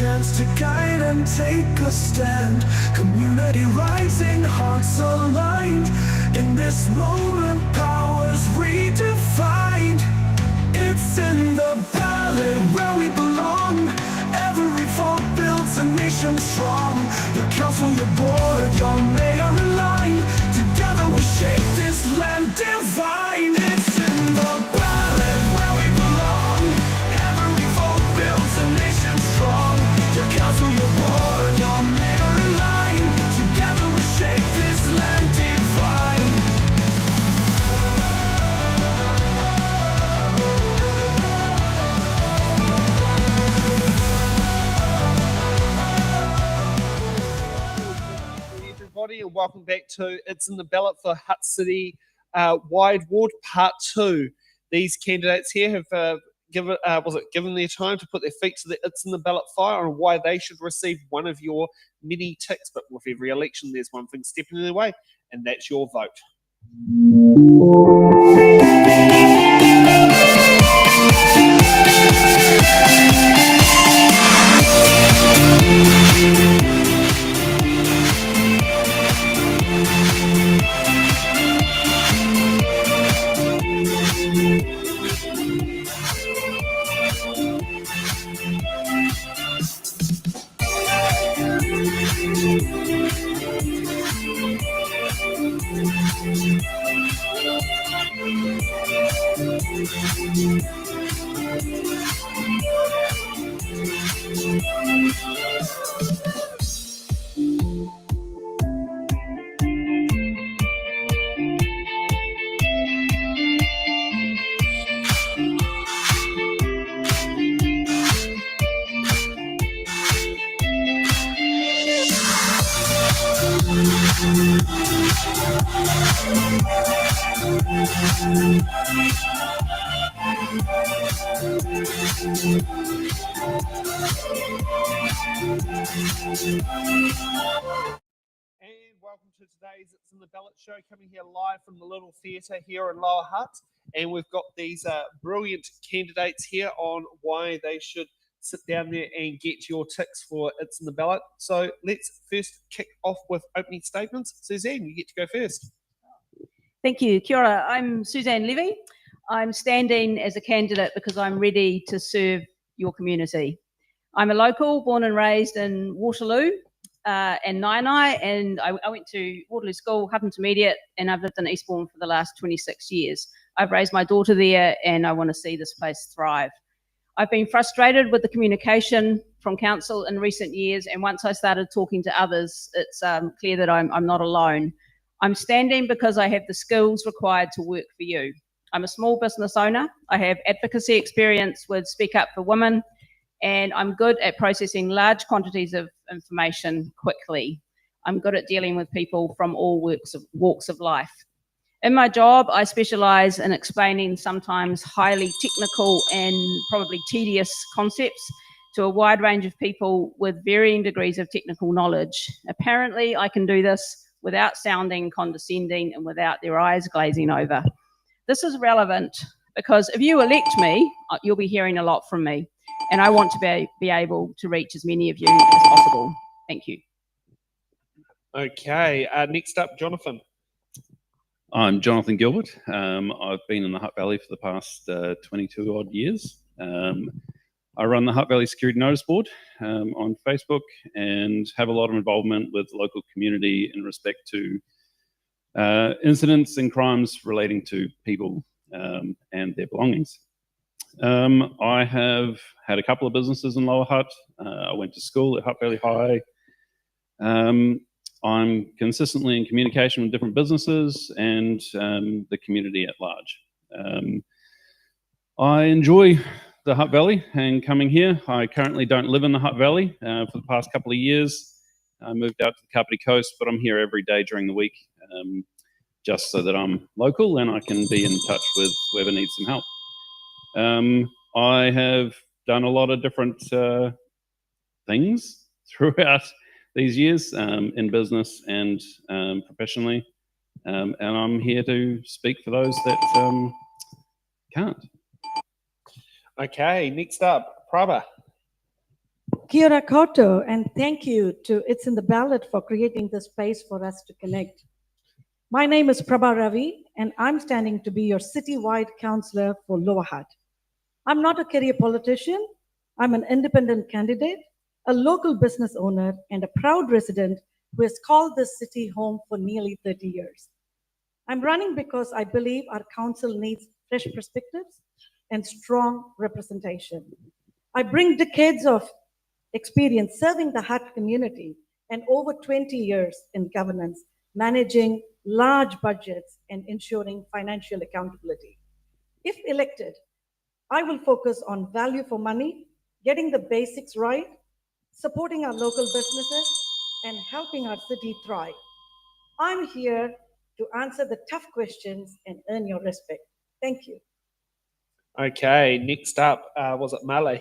chance to guide and take a stand. Community rising, hearts aligned. In this moment, power's redefined. It's in the ballot where we belong. Every vote builds a nation strong. Your council, your board, your mayor in line. Together we shape this land divine. It's in the ballot where we belong. Every vote builds a nation strong. Your council, your board, your mayor in line. Together we shape this land divine. Everybody, and welcome back to It's in the Ballot for Hutt City Wide Ward Part 2. These candidates here have given their time to put their feet to the It's in the Ballot fire on why they should receive one of your many ticks. But with every election, there's one thing stepping in their way, and that's your vote. And welcome to today's It's in the Ballot show, coming here live from the Little Theatre here in Lower Hutt. And we've got these brilliant candidates here on why they should sit down there and get your ticks for It's in the Ballot. So let's first kick off with opening statements. Suzanne, you get to go first. Thank you. Kia ora. I'm Suzanne Levy. I'm standing as a candidate because I'm ready to serve your community. I'm a local, born and raised in Waterloo and Nainai, and I went to Waterloo School, Hutt Intermediate, and I've lived in Eastbourne for the last 26 years. I've raised my daughter there, and I want to see this place thrive. I've been frustrated with the communication from council in recent years, and once I started talking to others, it's clear that I'm not alone. I'm standing because I have the skills required to work for you. I'm a small business owner. I have advocacy experience with Speak Up for Women, and I'm good at processing large quantities of information quickly. I'm good at dealing with people from all walks of life. In my job, I specialise in explaining sometimes highly technical and probably tedious concepts to a wide range of people with varying degrees of technical knowledge. Apparently, I can do this without sounding condescending and without their eyes glazing over. This is relevant because if you elect me, you'll be hearing a lot from me, and I want to be able to reach as many of you as possible. Thank you. Okay, next up, Jonathan. I'm Jonathan Gilbert. I've been in the Hutt Valley for the past 22 odd years. I run the Hutt Valley Security Notice Board on Facebook and have a lot of involvement with the local community in respect to incidents and crimes relating to people and their belongings. I have had a couple of businesses in Lower Hutt. I went to school at Hutt Valley High. I'm consistently in communication with different businesses and the community at large. I enjoy the Hutt Valley and coming here. I currently don't live in the Hutt Valley for the past couple of years. I moved out to the Kapiti Coast, but I'm here every day during the week just so that I'm local and I can be in touch with whoever needs some help. I have done a lot of different things throughout these years in business and professionally, and I'm here to speak for those that can't. Okay, next up, Prabha. Kia ora koutou, and thank you to It's in the Ballot for creating this space for us to connect. My name is Prabha Ravi, and I'm standing to be your citywide councillor for Lower Hutt. I'm not a career politician. I'm an independent candidate, a local business owner, and a proud resident who has called this city home for nearly 30 years. I'm running because I believe our council needs fresh perspectives and strong representation. I bring decades of experience serving the Hutt community and over 20 years in governance, managing large budgets and ensuring financial accountability. If elected, I will focus on value for money, getting the basics right, supporting our local businesses, and helping our city thrive. I'm here to answer the tough questions and earn your respect. Thank you. Okay, next up, was it Male?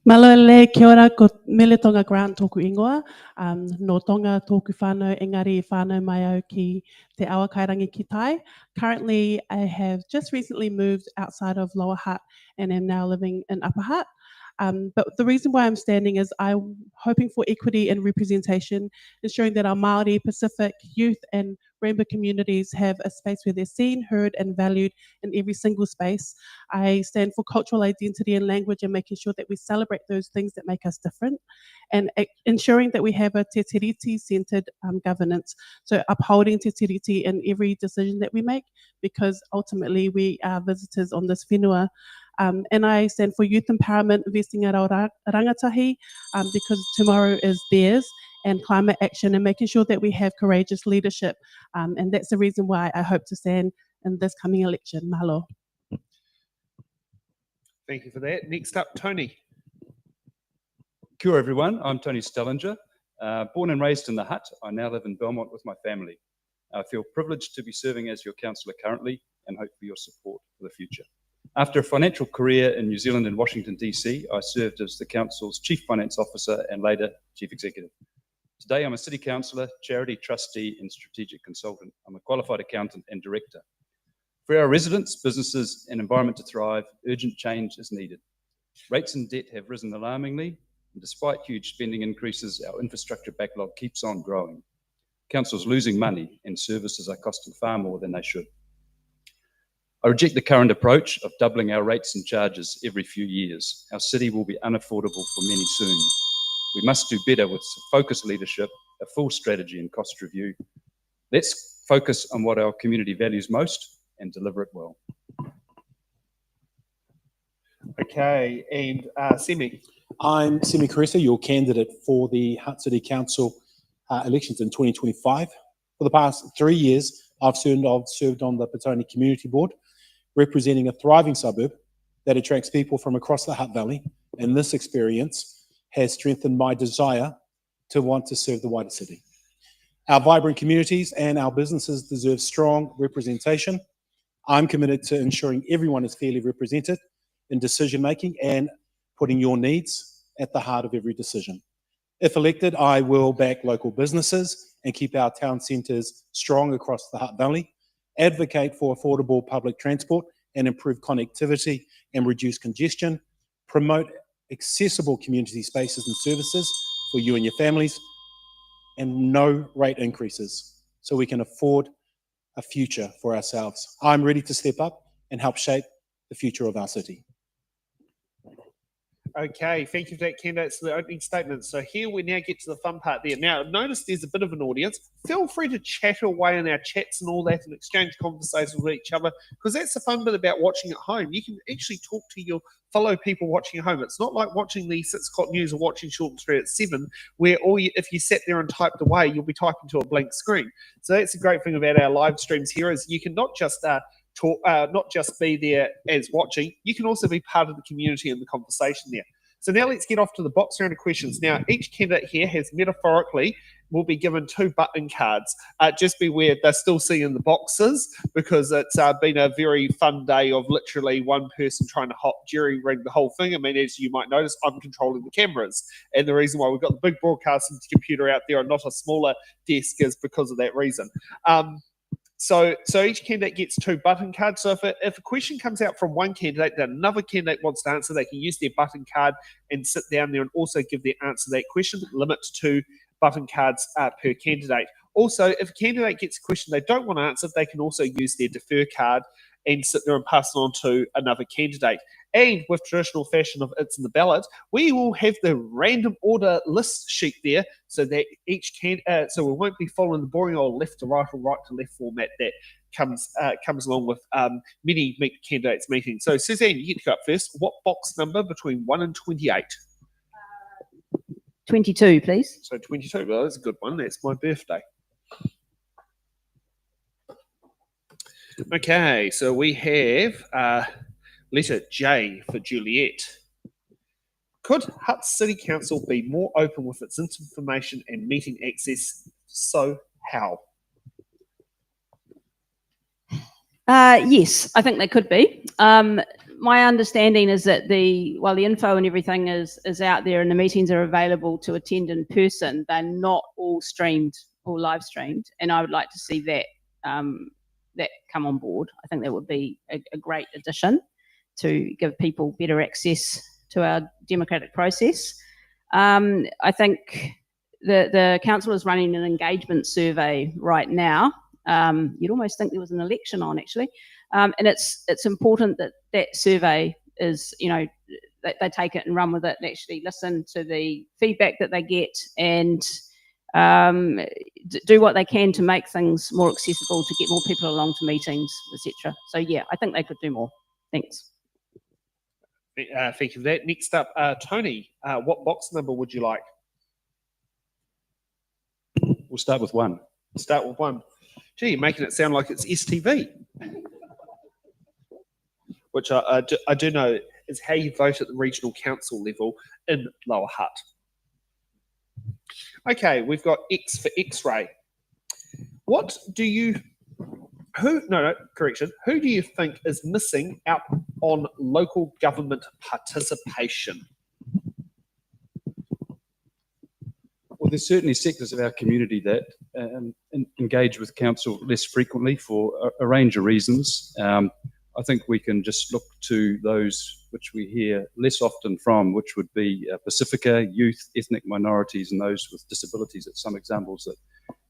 Malole, kia ora, ko mele tonga Grant tōku ingoa. No tonga tōku whānau, engari whānau mai au ki te awa kairangi ki tai. Currently, I have just recently moved outside of Lower Hutt and am now living in Upper Hutt. But the reason why I'm standing is I'm hoping for equity and representation, ensuring that our Māori, Pacific, youth and rainbow communities have a space where they're seen, heard and valued in every single space. I stand for cultural identity and language and making sure that we celebrate those things that make us different and ensuring that we have a te tiriti-centred governance. So upholding te tiriti in every decision that we make, because ultimately we are visitors on this whenua. And I stand for youth empowerment, investing in our rangatahi, because tomorrow is theirs, and climate action and making sure that we have courageous leadership. And that's the reason why I hope to stand in this coming election. Mahalo. Thank you for that. Next up, Tony. Kia ora everyone, I'm Tony Stellinger. Born and raised in the Hutt, I now live in Belmont with my family. I feel privileged to be serving as your councillor currently and hope for your support for the future. After a financial career in New Zealand and Washington DC, I served as the council's Chief Finance Officer and later Chief Executive. Today I'm a City Councillor, Charity Trustee and Strategic Consultant. I'm a qualified accountant and director. For our residents, businesses and environment to thrive, urgent change is needed. Rates and debt have risen alarmingly, and despite huge spending increases, our infrastructure backlog keeps on growing. Council's losing money and services are costing far more than they should. I reject the current approach of doubling our rates and charges every few years. Our city will be unaffordable for many soon. We must do better with focused leadership, a full strategy and cost review. Let's focus on what our community values most and deliver it well. Okay, and Semi. I'm Semi Caressa, your candidate for the Hutt City Council elections in 2025. For the past 3 years, I've served on the Petone Community Board, representing a thriving suburb that attracts people from across the Hutt Valley, and this experience has strengthened my desire to want to serve the wider city. Our vibrant communities and our businesses deserve strong representation. I'm committed to ensuring everyone is fairly represented in decision making and putting your needs at the heart of every decision. If elected, I will back local businesses and keep our town centres strong across the Hutt Valley, advocate for affordable public transport and improve connectivity and reduce congestion, promote accessible community spaces and services for you and your families, and no rate increases so we can afford a future for ourselves. I'm ready to step up and help shape the future of our city. Okay, thank you for that, candidates, for the opening statements. So here we now get to the fun part there. Now, notice there's a bit of an audience. Feel free to chat away in our chats and all that and exchange conversations with each other, because that's the fun bit about watching at home. You can actually talk to your fellow people watching at home. It's not like watching the 6 o'clock news or watching Short 3 at 7, where if you sat there and typed away, you'll be typing to a blank screen. So that's the great thing about our live streams here, is you can not just not just be there as watching, you can also be part of the community and the conversation there. So now let's get off to the box round of questions. Now, each candidate here has metaphorically will be given 2 button cards. Just beware, they're still seeing the boxes, because it's been a very fun day of literally one person trying to jury rig the whole thing. I mean, as you might notice, I'm controlling the cameras. And the reason why we've got the big broadcasting computer out there and not a smaller desk is because of that reason. So each candidate gets 2 button cards. So if a question comes out from one candidate that another candidate wants to answer, they can use their button card and sit down there and also give their answer to that question. Limit to 2 button cards per candidate. Also, if a candidate gets a question they don't want to answer, they can also use their defer card and sit there and pass it on to another candidate. And with traditional fashion of It's in the Ballot, we will have the random order list sheet there so that so we won't be following the boring old left to right or right to left format that comes along with many candidates meetings. So Suzanne, you get to go up first. What box number between 1 and 28? 22, please. So 22, well, that's a good one. That's my birthday. Okay, so we have letter J for Juliet. Could Hutt City Council be more open with its information and meeting access? So how? Yes, I think they could be. My understanding is that the info and everything is out there and the meetings are available to attend in person, they're not all streamed or live streamed, and I would like to see that that come on board. I think that would be a great addition to give people better access to our democratic process. I think the council is running an engagement survey right now. You'd almost think there was an election on, actually. And it's important that that survey is, that they take it and run with it and actually listen to the feedback that they get and do what they can to make things more accessible, to get more people along to meetings, etc. So yeah, I think they could do more. Thanks. Thank you for that. Next up, Tony, what box number would you like? We'll start with 1. Start with 1. Gee, you're making it sound like it's STV. Which I do know is how you vote at the regional council level in Lower Hutt. Okay, we've got X for X-ray. Who do you think is missing out on local government participation? Well, there's certainly sectors of our community that engage with council less frequently for a range of reasons. I think we can just look to those which we hear less often from, which would be Pacifica, youth, ethnic minorities, and those with disabilities. That's some examples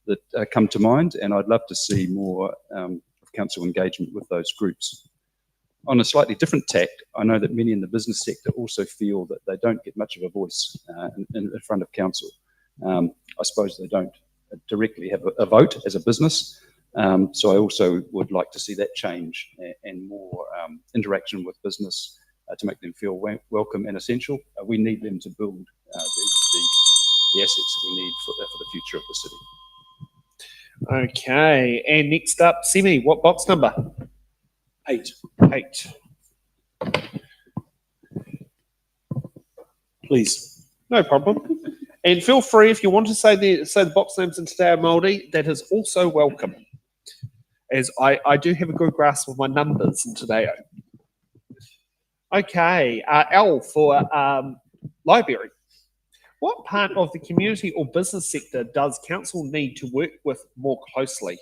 that come to mind, and I'd love to see more of council engagement with those groups. On a slightly different tact, I know that many in the business sector also feel that they don't get much of a voice in front of council. I suppose they don't directly have a vote as a business. So I also would like to see that change and more interaction with business to make them feel welcome and essential. We need them to build the assets that we need for the future of the city. Okay, and next up, Simi, what box number? 8. 8. Please. No problem. And feel free, if you want to say the box names in Te Reo Māori, that is also welcome. As I do have a good grasp of my numbers in Te Reo. Okay, L for library. What part of the community or business sector does council need to work with more closely?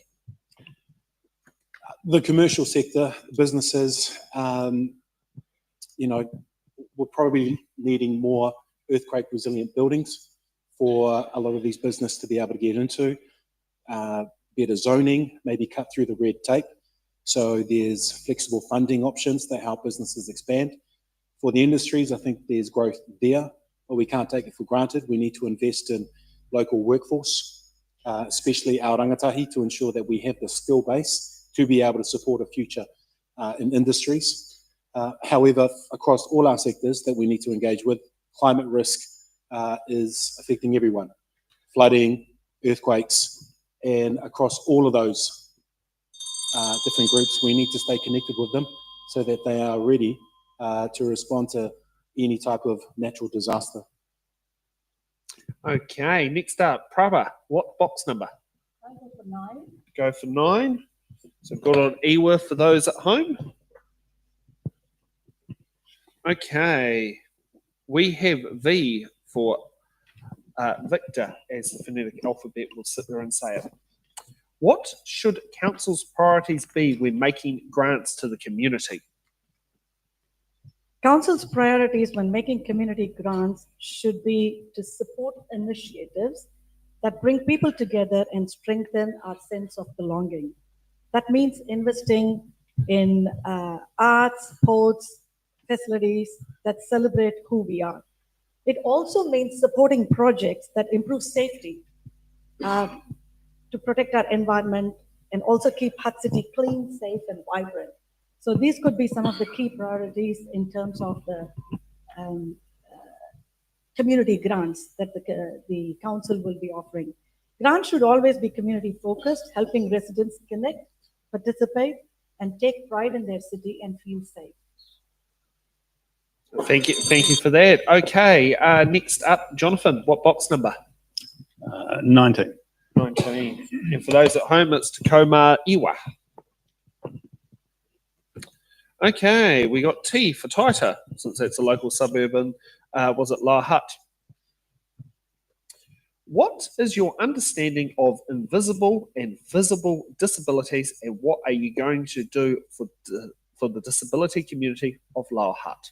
The commercial sector, businesses, we're probably needing more earthquake resilient buildings for a lot of these businesses to be able to get into. Better zoning, maybe cut through the red tape. So there's flexible funding options that help businesses expand. For the industries, I think there's growth there, but we can't take it for granted. We need to invest in local workforce, especially our rangatahi, to ensure that we have the skill base to be able to support a future in industries. However, across all our sectors that we need to engage with, climate risk is affecting everyone. Flooding, earthquakes, and across all of those different groups, we need to stay connected with them so that they are ready to respond to any type of natural disaster. Okay, next up, Prabha, what box number? I go for 9. Go for 9. So got an EWA for those at home. Okay, we have V for Victor as the phonetic alphabet. We'll sit there and say it. What should council's priorities be when making grants to the community? Council's priorities when making community grants should be to support initiatives that bring people together and strengthen our sense of belonging. That means investing in arts, sports, facilities that celebrate who we are. It also means supporting projects that improve safety, to protect our environment and also keep Hutt City clean, safe, and vibrant. So these could be some of the key priorities in terms of the community grants that the council will be offering. Grants should always be community focused, helping residents connect, participate, and take pride in their city and feel safe. Thank you for that. Okay, next up, Jonathan, what box number? 19. 19. And for those at home, it's Tacoma Iwa. Okay, we got T for Taita, since that's a local suburban. Was it La Hutt? What is your understanding of invisible and visible disabilities, and what are you going to do for the disability community of La Hutt?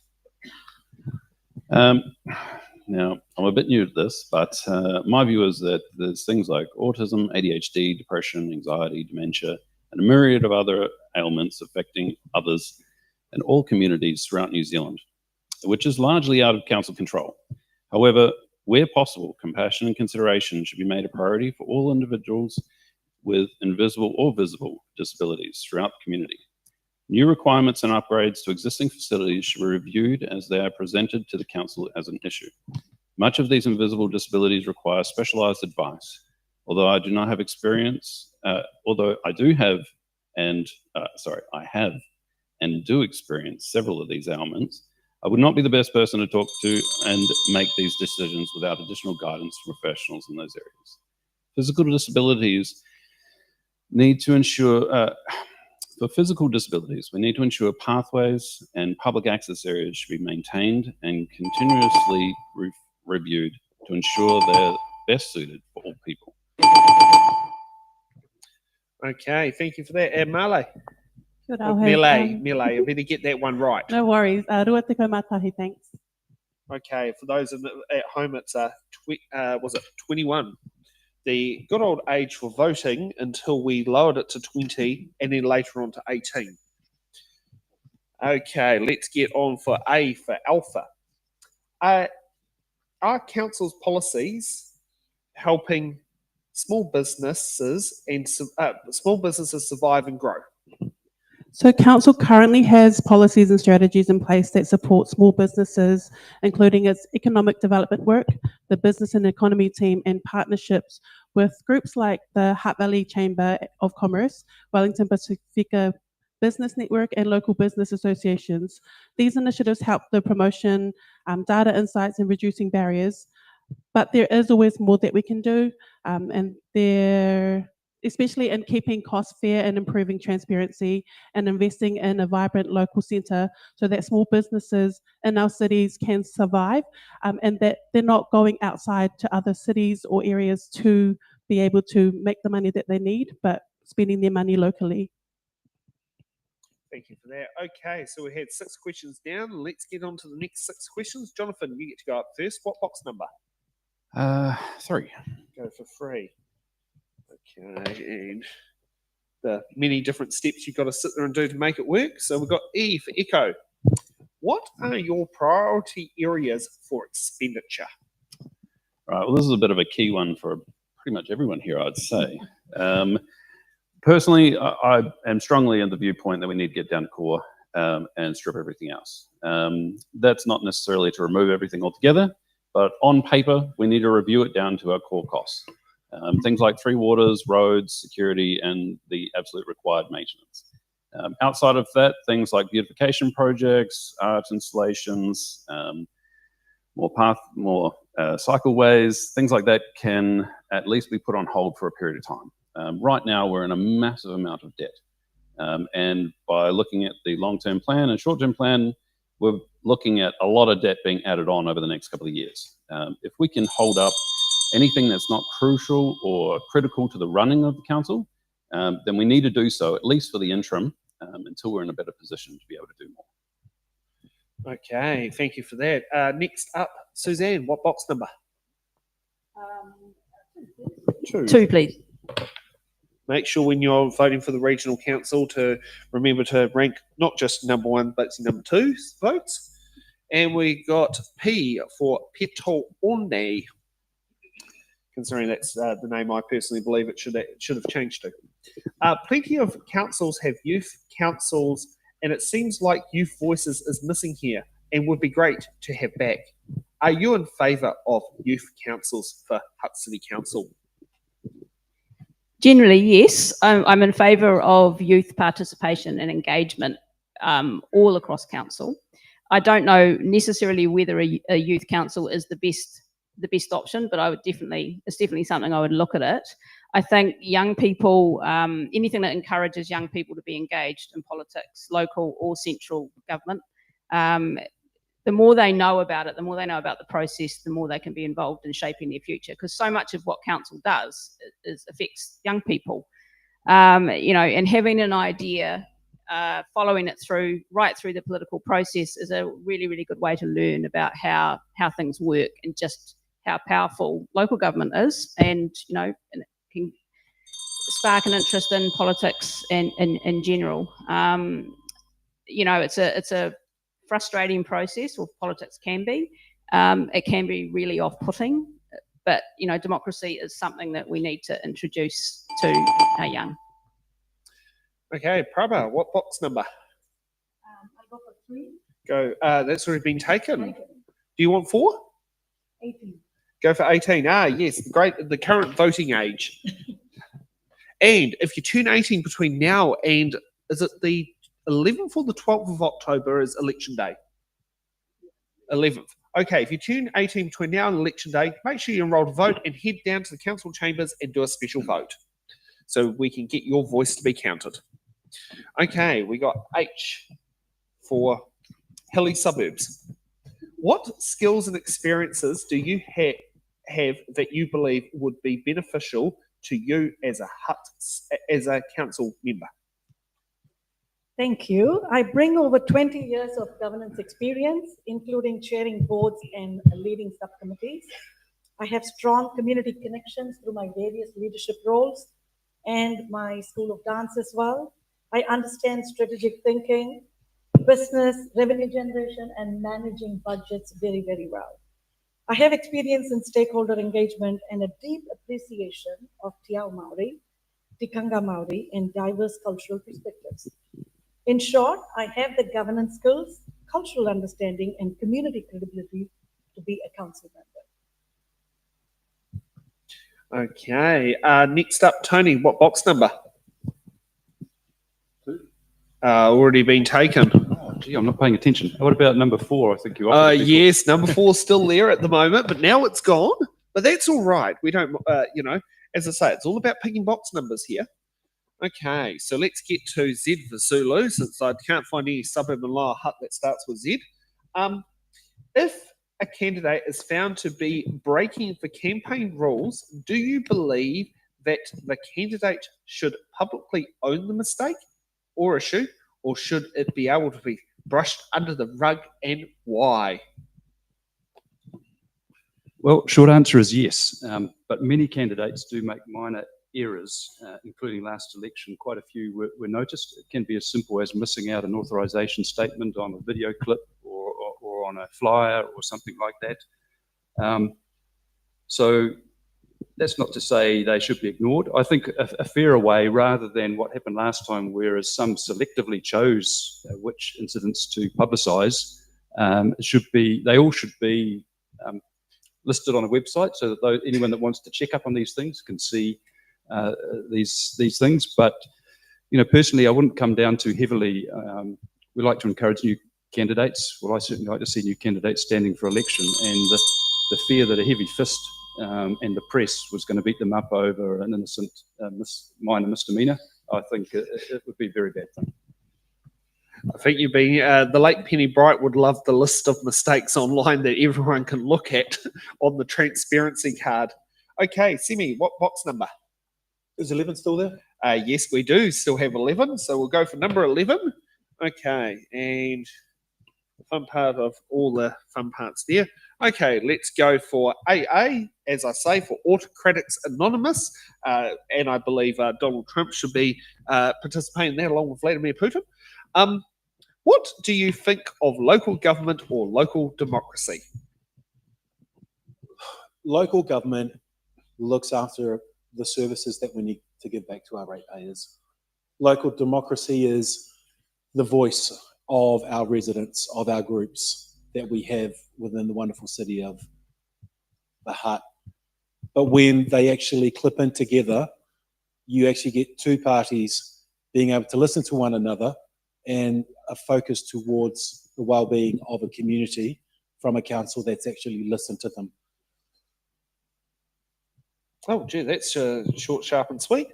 Now, I'm a bit new to this, but my view is that there's things like autism, ADHD, depression, anxiety, dementia, and a myriad of other ailments affecting others in all communities throughout New Zealand, which is largely out of council control. However, where possible, compassion and consideration should be made a priority for all individuals with invisible or visible disabilities throughout the community. New requirements and upgrades to existing facilities should be reviewed as they are presented to the council as an issue. Much of these invisible disabilities require specialised advice. Although I do not have experience, although I do have, and I have and do experience several of these ailments, I would not be the best person to talk to and make these decisions without additional guidance from professionals in those areas. Physical disabilities need to ensure, for physical disabilities, we need to ensure pathways and public access areas should be maintained and continuously reviewed to ensure they're best suited for all people. Okay, thank you for that. And Male. Kia ora, Mele, I better get that one right. No worries. Rua te kaumatahi, thanks. Okay, for those at home, it's was it 21? The good old age for voting until we lowered it to 20 and then later on to 18. Okay, let's get on for A for Alpha. Are council's policies helping small businesses and survive and grow? So council currently has policies and strategies in place that support small businesses, including its economic development work, the business and economy team, and partnerships with groups like the Hutt Valley Chamber of Commerce, Wellington Pacifica Business Network, and local business associations. These initiatives help the promotion, data insights, and reducing barriers. But there is always more that we can do, and there, especially in keeping costs fair and improving transparency and investing in a vibrant local centre so that small businesses in our cities can survive, and that they're not going outside to other cities or areas to be able to make the money that they need, but spending their money locally. Thank you for that. Okay, so we had 6 questions down. Let's get on to the next 6 questions. Jonathan, you get to go up first. What box number? 3. Go for 3. Okay, and the many different steps you've got to sit there and do to make it work. So we've got E for Echo. What are your priority areas for expenditure? Right, well, this is a bit of a key one for pretty much everyone here, I'd say. Personally, I am strongly in the viewpoint that we need to get down to core and strip everything else. That's not necessarily to remove everything altogether, but on paper, we need to review it down to our core costs. Things like 3 waters, roads, security, and the absolute required maintenance. Outside of that, things like beautification projects, art installations, more cycleways, things like that can at least be put on hold for a period of time. Right now, we're in a massive amount of debt. And by looking at the long-term plan and short-term plan, we're looking at a lot of debt being added on over the next couple of years. If we can hold up anything that's not crucial or critical to the running of the council, then we need to do so, at least for the interim, until we're in a better position to be able to do more. Okay, thank you for that. Next up, Suzanne, what box number? Two, please. Make sure when you're voting for the regional council to remember to rank not just number one, but number two votes. And we got P for Peto Onde, considering that's the name I personally believe it should have changed to. Plenty of councils have youth councils, and it seems like youth voices is missing here and would be great to have back. Are you in favour of youth councils for Hutt City Council? Generally, yes. I'm in favour of youth participation and engagement all across council. I don't know necessarily whether a youth council is the best option, but it's definitely something I would look at it. I think young people, anything that encourages young people to be engaged in politics, local or central government, the more they know about it, the more they know about the process, the more they can be involved in shaping their future. Because so much of what council does affects young people, and having an idea, following it right through the political process is a really, really good way to learn about how things work and just how powerful local government is, and and it can spark an interest in politics and in general. It's a frustrating process, or politics can be. It can be really off-putting, but democracy is something that we need to introduce to our young. Okay, Prabha, what box number? I go for 3. Go. That's already been taken. Do you want 4? 18. Go for 18. Yes, the current voting age. And if you turn 18 between now and, is it the 11th or the 12th of October is election day? 11th. Okay, if you turn 18 between now and election day, make sure you enroll to vote and head down to the council chambers and do a special vote so we can get your voice to be counted. Okay, we got H for hilly suburbs. What skills and experiences do you have that you believe would be beneficial to you as a council member? Thank you. I bring over 20 years of governance experience, including chairing boards and leading subcommittees. I have strong community connections through my various leadership roles and my School of Dance as well. I understand strategic thinking, business, revenue generation, and managing budgets very, very well. I have experience in stakeholder engagement and a deep appreciation of Te Ao Māori, Tikanga Māori, and diverse cultural perspectives. In short, I have the governance skills, cultural understanding, and community credibility to be a council member. Okay, next up, Tony, what box number? 2. Already been taken. Oh, gee, I'm not paying attention. What about number 4? I think you offered people. Yes, number 4 is still there at the moment, but now it's gone. But that's all right. We don't, as I say, it's all about picking box numbers here. Okay, so let's get to Z for Zulu, since I can't find any suburb in Lower Hutt that starts with Z. If a candidate is found to be breaking the campaign rules, do you believe that the candidate should publicly own the mistake or issue, or should it be able to be brushed under the rug, and why? Well, short answer is yes, but many candidates do make minor errors, including last election. Quite a few were noticed. It can be as simple as missing out an authorization statement on a video clip or on a flyer or something like that. So that's not to say they should be ignored. I think a fairer way, rather than what happened last time, whereas some selectively chose which incidents to publicise, they all should be listed on a website, so that anyone that wants to check up on these things can see these things. But personally, I wouldn't come down too heavily. We like to encourage new candidates. Well, I certainly like to see new candidates standing for election, and the fear that a heavy fist and the press was going to beat them up over an innocent minor misdemeanor, I think it would be a very bad thing. I think you've been, the late Penny Bright would love the list of mistakes online that everyone can look at on the transparency card. Okay, Simi, what box number? Is 11 still there? Yes, we do still have 11, so we'll go for number 11. Okay, and the fun part of all the fun parts there. Okay, let's go for AA, as I say, for Autocratics Anonymous, and I believe Donald Trump should be participating there along with Vladimir Putin. What do you think of local government or local democracy? Local government looks after the services that we need to give back to our ratepayers. Local democracy is the voice of our residents, of our groups that we have within the wonderful city of the Hutt. But when they actually clip in together, you actually get two parties being able to listen to one another and a focus towards the well-being of a community from a council that's actually listened to them. Oh, gee, that's short, sharp, and sweet.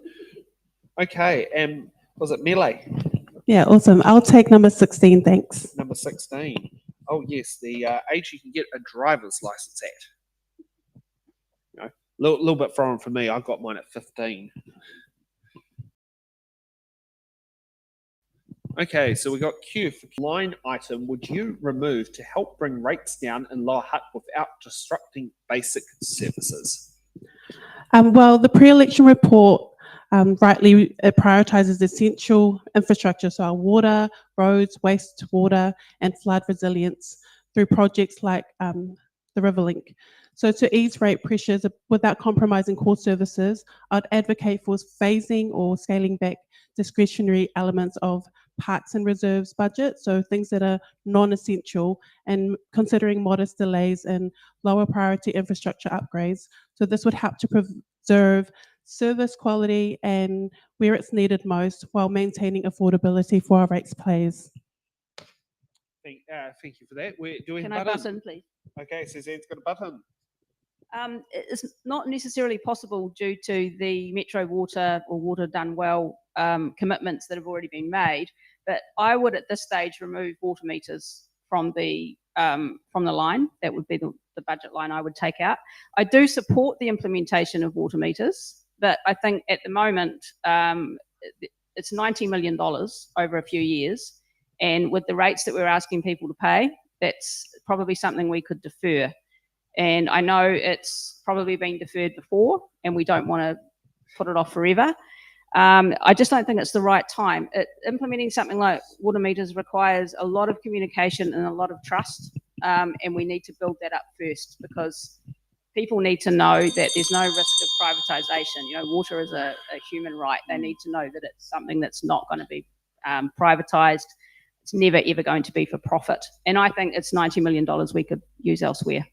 Okay, and was it Melee? Yeah, awesome. I'll take number 16, thanks. Number 16. Oh, yes, the age you can get a driver's license at. You know, little bit foreign for me. I got mine at 15. Okay, so we got Q for line item. Would you remove to help bring rates down in Lower Hutt without disrupting basic services? Well, the pre-election report rightly prioritises essential infrastructure, so our water, roads, wastewater, and flood resilience through projects like the Riverlink. So to ease rate pressures without compromising core services, I'd advocate for phasing or scaling back discretionary elements of parks and reserves budget, so things that are non-essential, and considering modest delays in lower priority infrastructure upgrades. So this would help to preserve service quality and where it's needed most while maintaining affordability for our ratepayers. Thank you for that. We're doing Can I button, please? Okay, Suzanne's got a button. It's not necessarily possible due to the Metro Water or Water Done Well commitments that have already been made, but I would at this stage remove water meters from the line. That would be the budget line I would take out. I do support the implementation of water meters, but I think at the moment it's $90 million over a few years, and with the rates that we're asking people to pay, that's probably something we could defer. And I know it's probably been deferred before, and we don't want to put it off forever. I just don't think it's the right time. Implementing something like water meters requires a lot of communication and a lot of trust, and we need to build that up first, because people need to know that there's no risk of privatisation. You know, water is a human right. They need to know that it's something that's not going to be privatised. It's never, ever going to be for profit. And I think it's $90 million we could use elsewhere.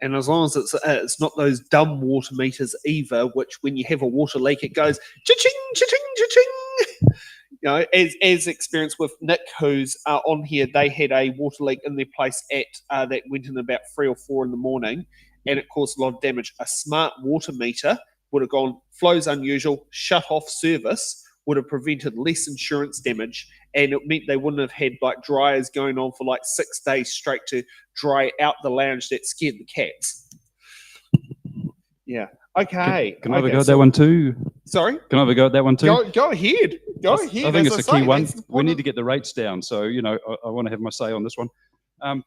And as long as it's not those dumb water meters either, which when you have a water leak, it goes cha-ching, cha-ching, cha-ching. You know, as experienced with Nick, who's on here, they had a water leak in their place at that went in about 3 or 4 in the morning, and it caused a lot of damage. A smart water meter would have gone flows unusual, shut off service, would have prevented less insurance damage, and it meant they wouldn't have had like dryers going on for like 6 days straight to dry out the lounge that scared the cats. Yeah. Okay. Can I have a go at that one too? Sorry? Can I have a go at that one too? Go ahead. Go ahead. I think it's a key one. That's We need to get the rates down. So, you know, I want to have my say on this one.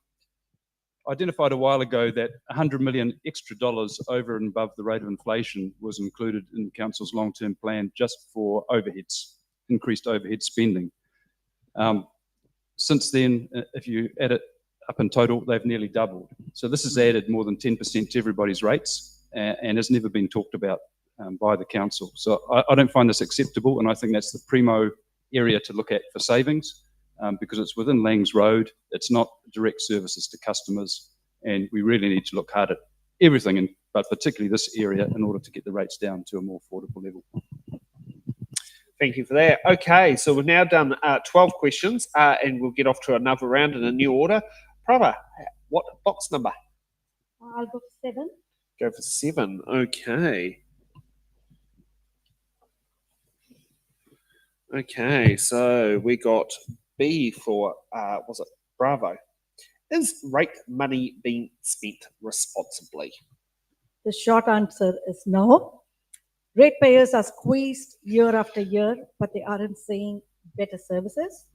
Identified a while ago that $100 million extra dollars over and above the rate of inflation was included in the council's long-term plan just for overheads, increased overhead spending. Since then, if you add it up in total, they've nearly doubled. So this has added more than 10% to everybody's rates and has never been talked about by the council. So I don't find this acceptable, and I think that's the primo area to look at for savings. Because it's within Langs Road, it's not direct services to customers, and we really need to look hard at everything, but particularly this area, in order to get the rates down to a more affordable level. Thank you for that. Okay, so we've now done 12 questions, and we'll get off to another round in a new order. Prabha, what box number? I'll go for 7. Go for 7. Okay. Okay, so we got B for, was it Bravo? Is rate money being spent responsibly? The short answer is no. Ratepayers are squeezed year after year, but they aren't seeing better services.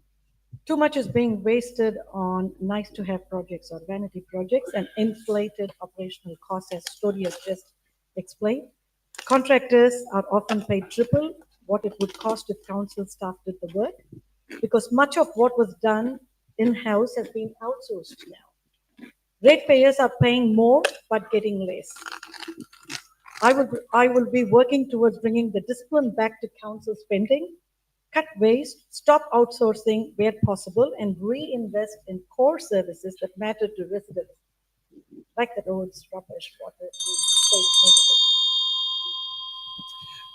Too much is being wasted on nice-to-have projects or vanity projects and inflated operational costs, as Story has just explained. Contractors are often paid triple what it would cost if council staff did the work, because much of what was done in-house has been outsourced now. Ratepayers are paying more but getting less. I will be working towards bringing the discipline back to council spending, cut waste, stop outsourcing where possible, and reinvest in core services that matter to residents, like the roads, rubbish, water, and safe neighborhoods.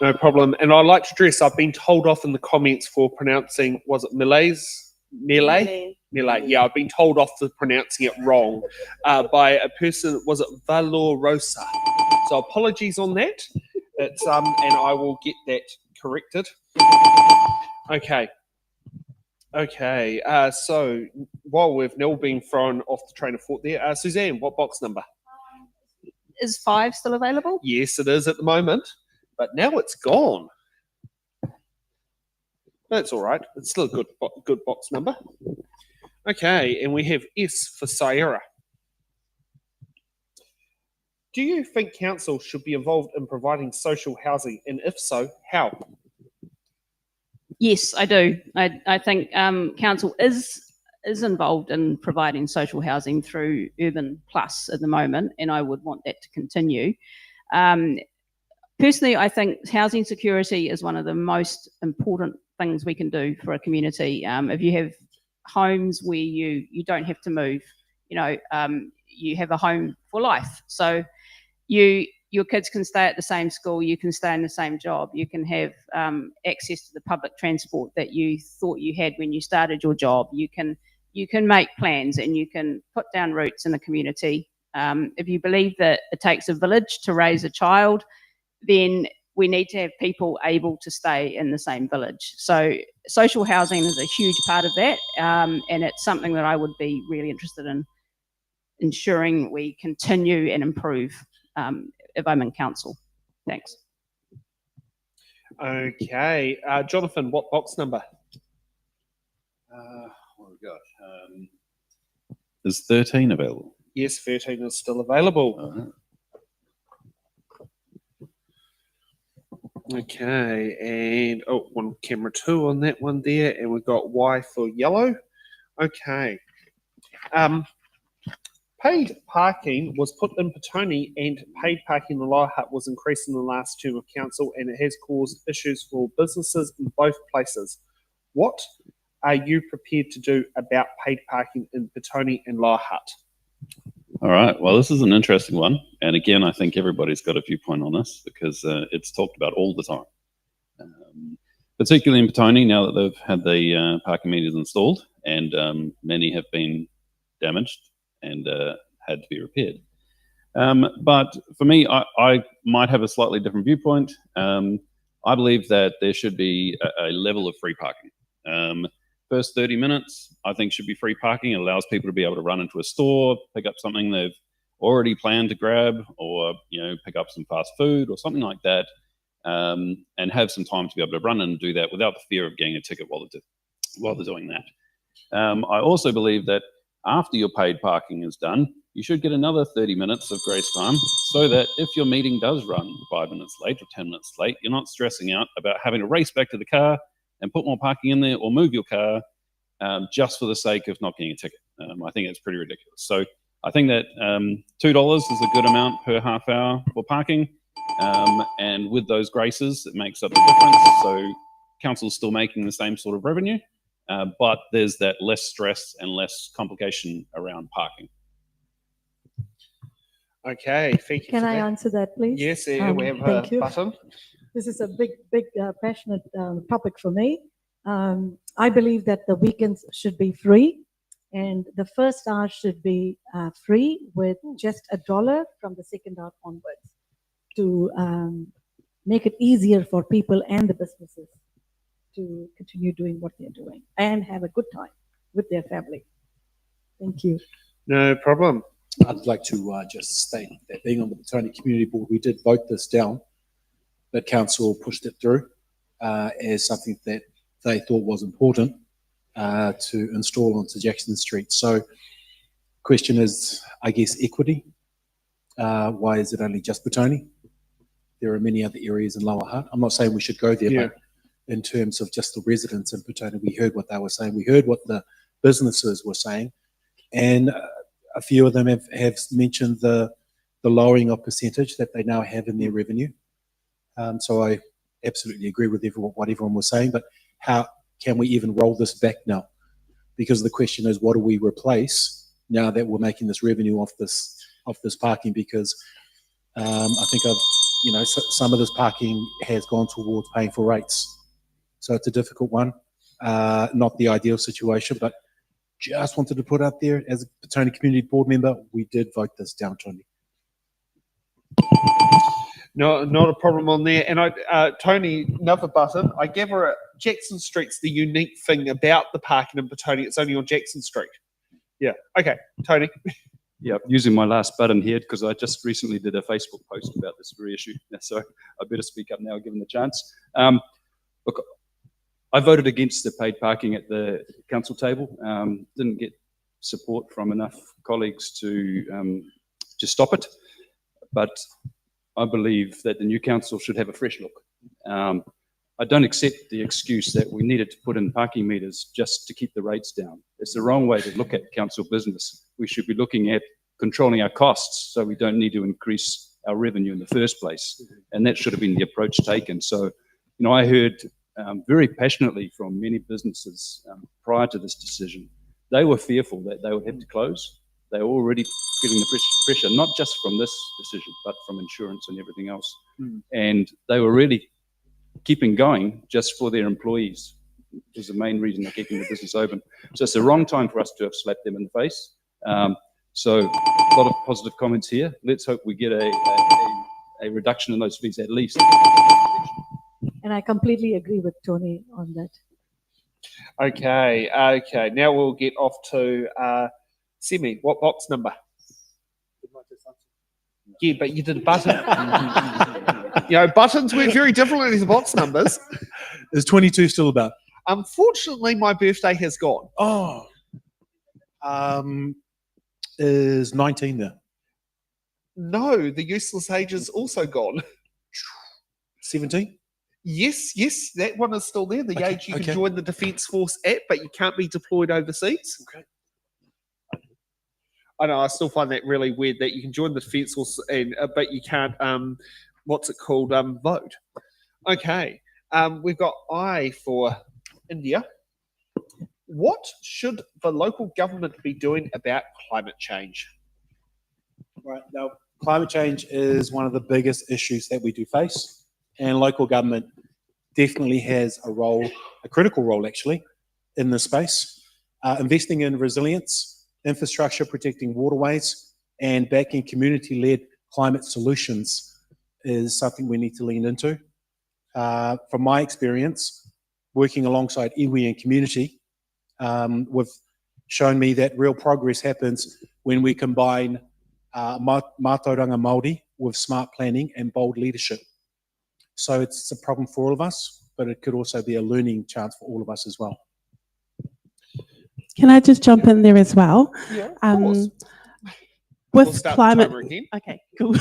No problem. And I'd like to stress, I've been told off in the comments for pronouncing, was it Malays? Melee? Melee. Yeah, I've been told off for pronouncing it wrong by a person, was it Valorosa? So apologies on that. It's and I will get that corrected. Okay. Okay. So while we've now been thrown off the train of thought there, Suzanne, what box number? Is 5 still available? Yes, it is at the moment, but now it's gone. That's all right. It's still a good box number. Okay, and we have S for Sierra. Do you think council should be involved in providing social housing, and if so, how? Yes, I do. I think council is involved in providing social housing through Urban Plus at the moment, and I would want that to continue. Personally, I think housing security is one of the most important things we can do for a community. If you have homes where you don't have to move, you have a home for life. So your kids can stay at the same school, you can stay in the same job, you can have access to the public transport that you thought you had when you started your job. You can make plans and you can put down roots in the community. If you believe that it takes a village to raise a child, then we need to have people able to stay in the same village. So social housing is a huge part of that, and it's something that I would be really interested in ensuring we continue and improve if I'm in council. Thanks. Okay. Jonathan, what box number? What have we got? Is 13 available? Yes, 13 is still available. Okay, and one camera 2 on that one there, and we've got Y for yellow. Okay. Paid parking was put in Petone, and paid parking in the Lower Hutt was increased in the last term of council, and it has caused issues for businesses in both places. What are you prepared to do about paid parking in Petone and Lower Hutt? All right. Well, this is an interesting one. And again, I think everybody's got a viewpoint on this because it's talked about all the time. Particularly in Petone, now that they've had the parking meters installed, and many have been damaged and had to be repaired. But for me, I might have a slightly different viewpoint. I believe that there should be a level of free parking. First 30 minutes, I think, should be free parking. It allows people to be able to run into a store, pick up something they've already planned to grab, or pick up some fast food or something like that, and have some time to be able to run and do that without the fear of getting a ticket while they're doing that. I also believe that after your paid parking is done, you should get another 30 minutes of grace time so that if your meeting does run 5 minutes late or 10 minutes late, you're not stressing out about having to race back to the car and put more parking in there or move your car just for the sake of not getting a ticket. I think it's pretty ridiculous. So I think that $2 is a good amount per half hour for parking. And with those graces, it makes up the difference. So council's still making the same sort of revenue, but there's that less stress and less complication around parking. Okay, thank you. Can I answer that, please? Yes, we have a button. This is a big, passionate topic for me. I believe that the weekends should be free, and the first hour should be free with just $1 from the second hour onwards to make it easier for people and the businesses to continue doing what they're doing and have a good time with their family. Thank you. No problem. I'd like to just state that being on the Petone Community Board, we did vote this down but council pushed it through as something that they thought was important to install onto Jackson Street. So question is, I guess, equity. Why is it only just Petone? There are many other areas in Lower Hutt. I'm not saying we should go there, Yeah. but in terms of just the residents in Petone, we heard what they were saying. We heard what the businesses were saying. And a few of them have mentioned the lowering of percentage that they now have in their revenue. So I absolutely agree with what everyone was saying, but how can we even roll this back now? Because the question is, what do we replace now that we're making this revenue off this parking? Because I think some of this parking has gone towards paying for rates. So it's a difficult one, not the ideal situation, but just wanted to put out there as a Petone Community Board member, we did vote this down, Tony. No, not a problem on there. And Tony, another button. I gave her a Jackson Street's the unique thing about the parking in Petone. It's only on Jackson Street. Yeah. Okay, Tony. Yeah, using my last button here because I just recently did a Facebook post about this very issue. So I better speak up now given the chance. Look, I voted against the paid parking at the council table. Didn't get support from enough colleagues to stop it. But I believe that the new council should have a fresh look. I don't accept the excuse that we needed to put in parking meters just to keep the rates down. It's the wrong way to look at council business. We should be looking at controlling our costs so we don't need to increase our revenue in the first place. And that should have been the approach taken. So, I heard very passionately from many businesses prior to this decision. They were fearful that they would have to close. They were already feeling the pressure, not just from this decision, but from insurance and everything else. And they were really keeping going just for their employees is the main reason they're keeping the business open. So it's the wrong time for us to have slapped them in the face. So a lot of positive comments here. Let's hope we get a reduction in those fees at least. And I completely agree with Tony on that. Okay. Now we'll get off to Semi. What box number? Yeah, but you did a button. Buttons work very differently to box numbers. Is 22 still about? Unfortunately, my birthday has gone. Oh. Is 19 there? No, the useless age is also gone. 17? Yes, that one is still there. The Okay, age you can join the Defence Force at, but you can't be deployed overseas. Okay. I know, I still find that really weird that you can join the Defence Force, but you can't, vote. Okay, we've got I for India. What should the local government be doing about climate change? Right. Now, climate change is one of the biggest issues that we do face, and local government definitely has a critical role actually, in this space. Investing in resilience, infrastructure, protecting waterways, and backing community-led climate solutions is something we need to lean into. From my experience, working alongside iwi and community, we've shown me that real progress happens when we combine mātauranga Māori with smart planning and bold leadership. So it's a problem for all of us, but it could also be a learning chance for all of us as well. Can I just jump in there as well? Yeah, of course. With We'll start the climate, timer again. okay, cool.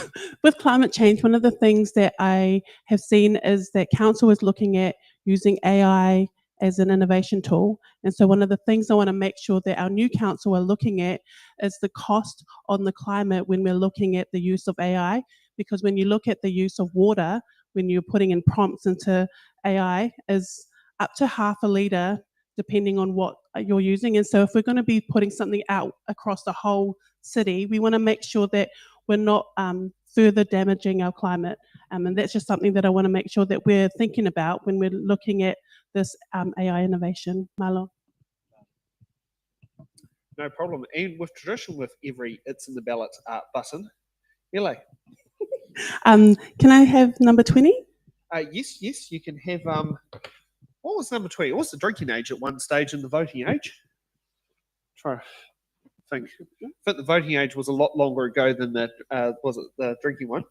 With climate change, one of the things that I have seen is that council is looking at using AI as an innovation tool. And so one of the things I want to make sure that our new council are looking at is the cost on the climate when we're looking at the use of AI. Because when you look at the use of water, when you're putting in prompts into AI, is up to half a litre, depending on what you're using. And so if we're going to be putting something out across the whole city, we want to make sure that we're not further damaging our climate. And that's just something that I want to make sure that we're thinking about when we're looking at this AI innovation. Malo. No problem. And with tradition with every It's in the Ballot button. Ele. Can I have number 20? Yes, you can have, what was number 20? What was the drinking age at one stage in the voting age? Try to think. I think the voting age was a lot longer ago than the, was it the drinking one?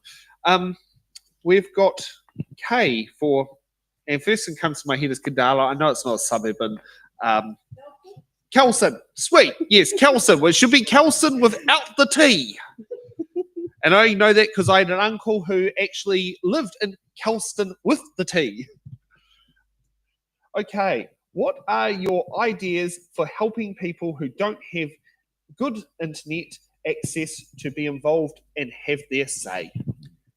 we've got K for, and first thing comes to my head is Kadala. I know it's not a suburb, and Kelson. Sweet, yes, Kelson. Well, it should be Kelson without the T. And I only know that because I had an uncle who actually lived in Kelston with the T. Okay, what are your ideas for helping people who don't have good internet access to be involved and have their say?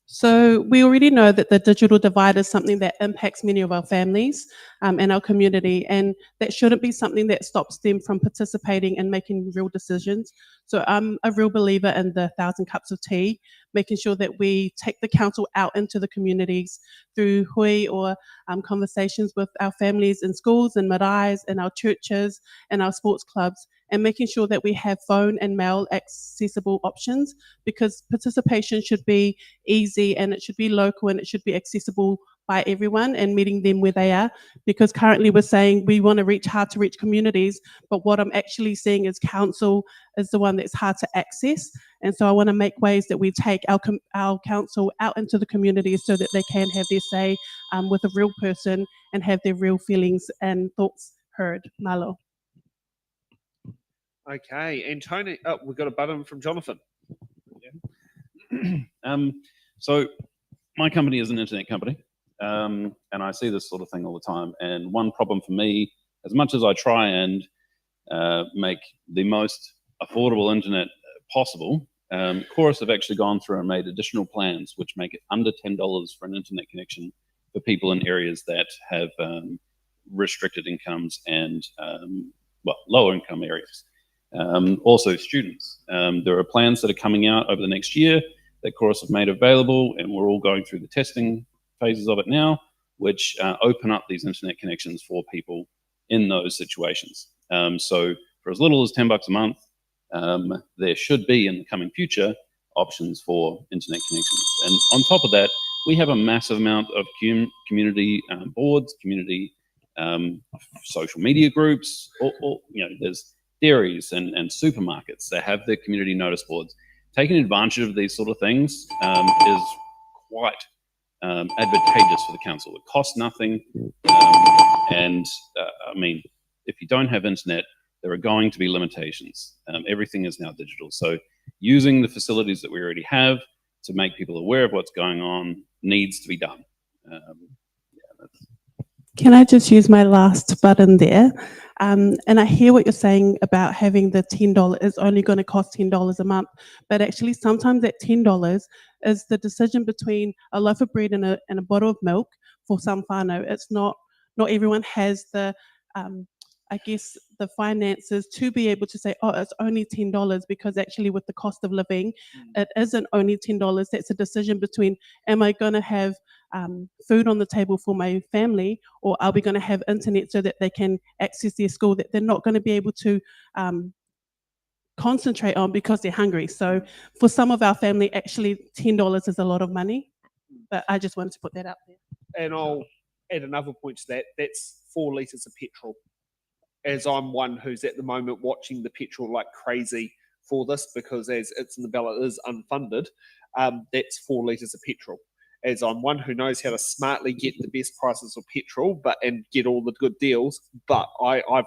So we already know that the digital divide is something that impacts many of our families and our community, and that shouldn't be something that stops them from participating and making real decisions. So I'm a real believer in the 1,000 cups of tea, making sure that we take the council out into the communities through hui or conversations with our families in schools and maraes and our churches and our sports clubs, and making sure that we have phone and mail accessible options, because participation should be easy and it should be local and it should be accessible by everyone and meeting them where they are. Because currently we're saying we want to reach hard to reach communities, but what I'm actually seeing is council is the one that's hard to access. And so I want to make ways that we take our council out into the communities so that they can have their say with a real person and have their real feelings and thoughts heard. Malo. Okay, and Tony, oh, we've got a button from Jonathan. So my company is an internet company, and I see this sort of thing all the time. And one problem for me, as much as I try and make the most affordable internet possible, Chorus have actually gone through and made additional plans which make it under $10 for an internet connection for people in areas that have restricted incomes and lower income areas. Also students. There are plans that are coming out over the next year that Chorus have made available, and we're all going through the testing phases of it now, which open up these internet connections for people in those situations. So for as little as $10 a month, there should be in the coming future options for internet connections. And on top of that, we have a massive amount of community boards, community social media groups, or there's dairies and supermarkets that have their community notice boards. Taking advantage of these sort of things is quite advantageous for the council. It costs nothing. I mean, if you don't have internet, there are going to be limitations. Everything is now digital. So using the facilities that we already have to make people aware of what's going on needs to be done. Can I just use my last button there? And I hear what you're saying about having the $10 is only going to cost $10 a month, but actually sometimes that $10 is the decision between a loaf of bread and a bottle of milk for some whānau. It's not everyone has the, I guess, the finances to be able to say, oh, it's only $10, because actually with the cost of living, it isn't only $10. That's a decision between, am I going to have food on the table for my family, or are we going to have internet so that they can access their school that they're not going to be able to concentrate on because they're hungry? So for some of our family, actually $10 is a lot of money, but I just wanted to put that out there. And I'll add another point to that. That's 4 litres of petrol. As I'm one who's at the moment watching the petrol like crazy for this, because as It's in the Ballot is unfunded, that's 4 litres of petrol. As I'm one who knows how to smartly get the best prices of petrol, and get all the good deals, but I've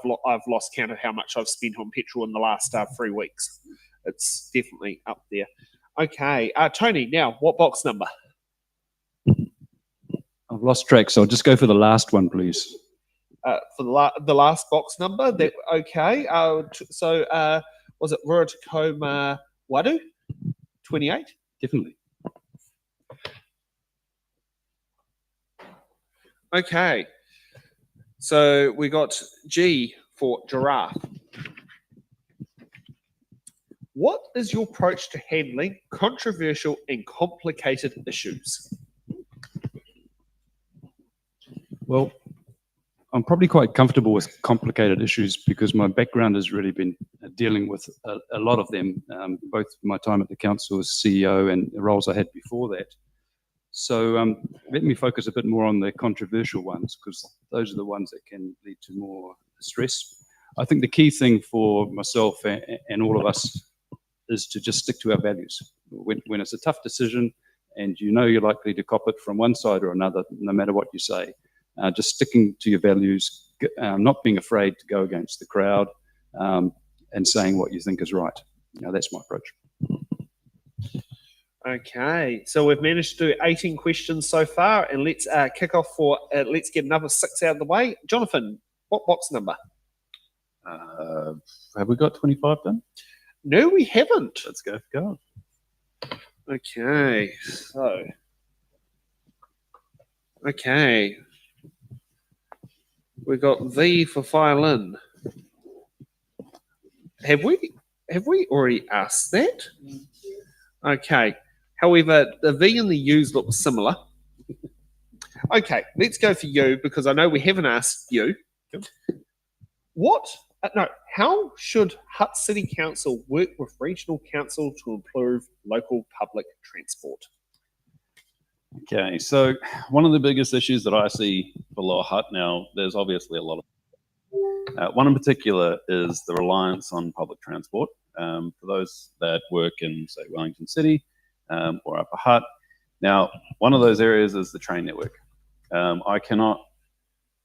lost count of how much I've spent on petrol in the last 3 weeks. It's definitely up there. Okay, Tony, now what box number? I've lost track, so I'll just go for the last one, please. For the last box number, that okay. So was it Rua Tacoma Wadu? 28? Definitely. Okay. So we got G for giraffe. What is your approach to handling controversial and complicated issues? Well, I'm probably quite comfortable with complicated issues because my background has really been dealing with a lot of them, both my time at the council as CEO and the roles I had before that. So let me focus a bit more on the controversial ones, because those are the ones that can lead to more stress. I think the key thing for myself and all of us is to just stick to our values. When it's a tough decision and you know you're likely to cop it from one side or another, no matter what you say. Just sticking to your values, not being afraid to go against the crowd, and saying what you think is right. That's my approach. Okay, so we've managed to do 18 questions so far, and let's kick off for, let's get another 6 out of the way. Jonathan, what box number? Have we got 25 done? No, we haven't. Let's go for gold. Okay, so. Okay. We got V for violin. Have we already asked that? Okay. However, the V and the U's look similar. Okay, let's go for you because I know we haven't asked you. How should Hutt City Council work with regional council to improve local public transport? Okay, so one of the biggest issues that I see for Lower Hutt now, there's obviously a lot of. One in particular is the reliance on public transport. For those that work in, say, Wellington City or Upper Hutt. Now, one of those areas is the train network. I cannot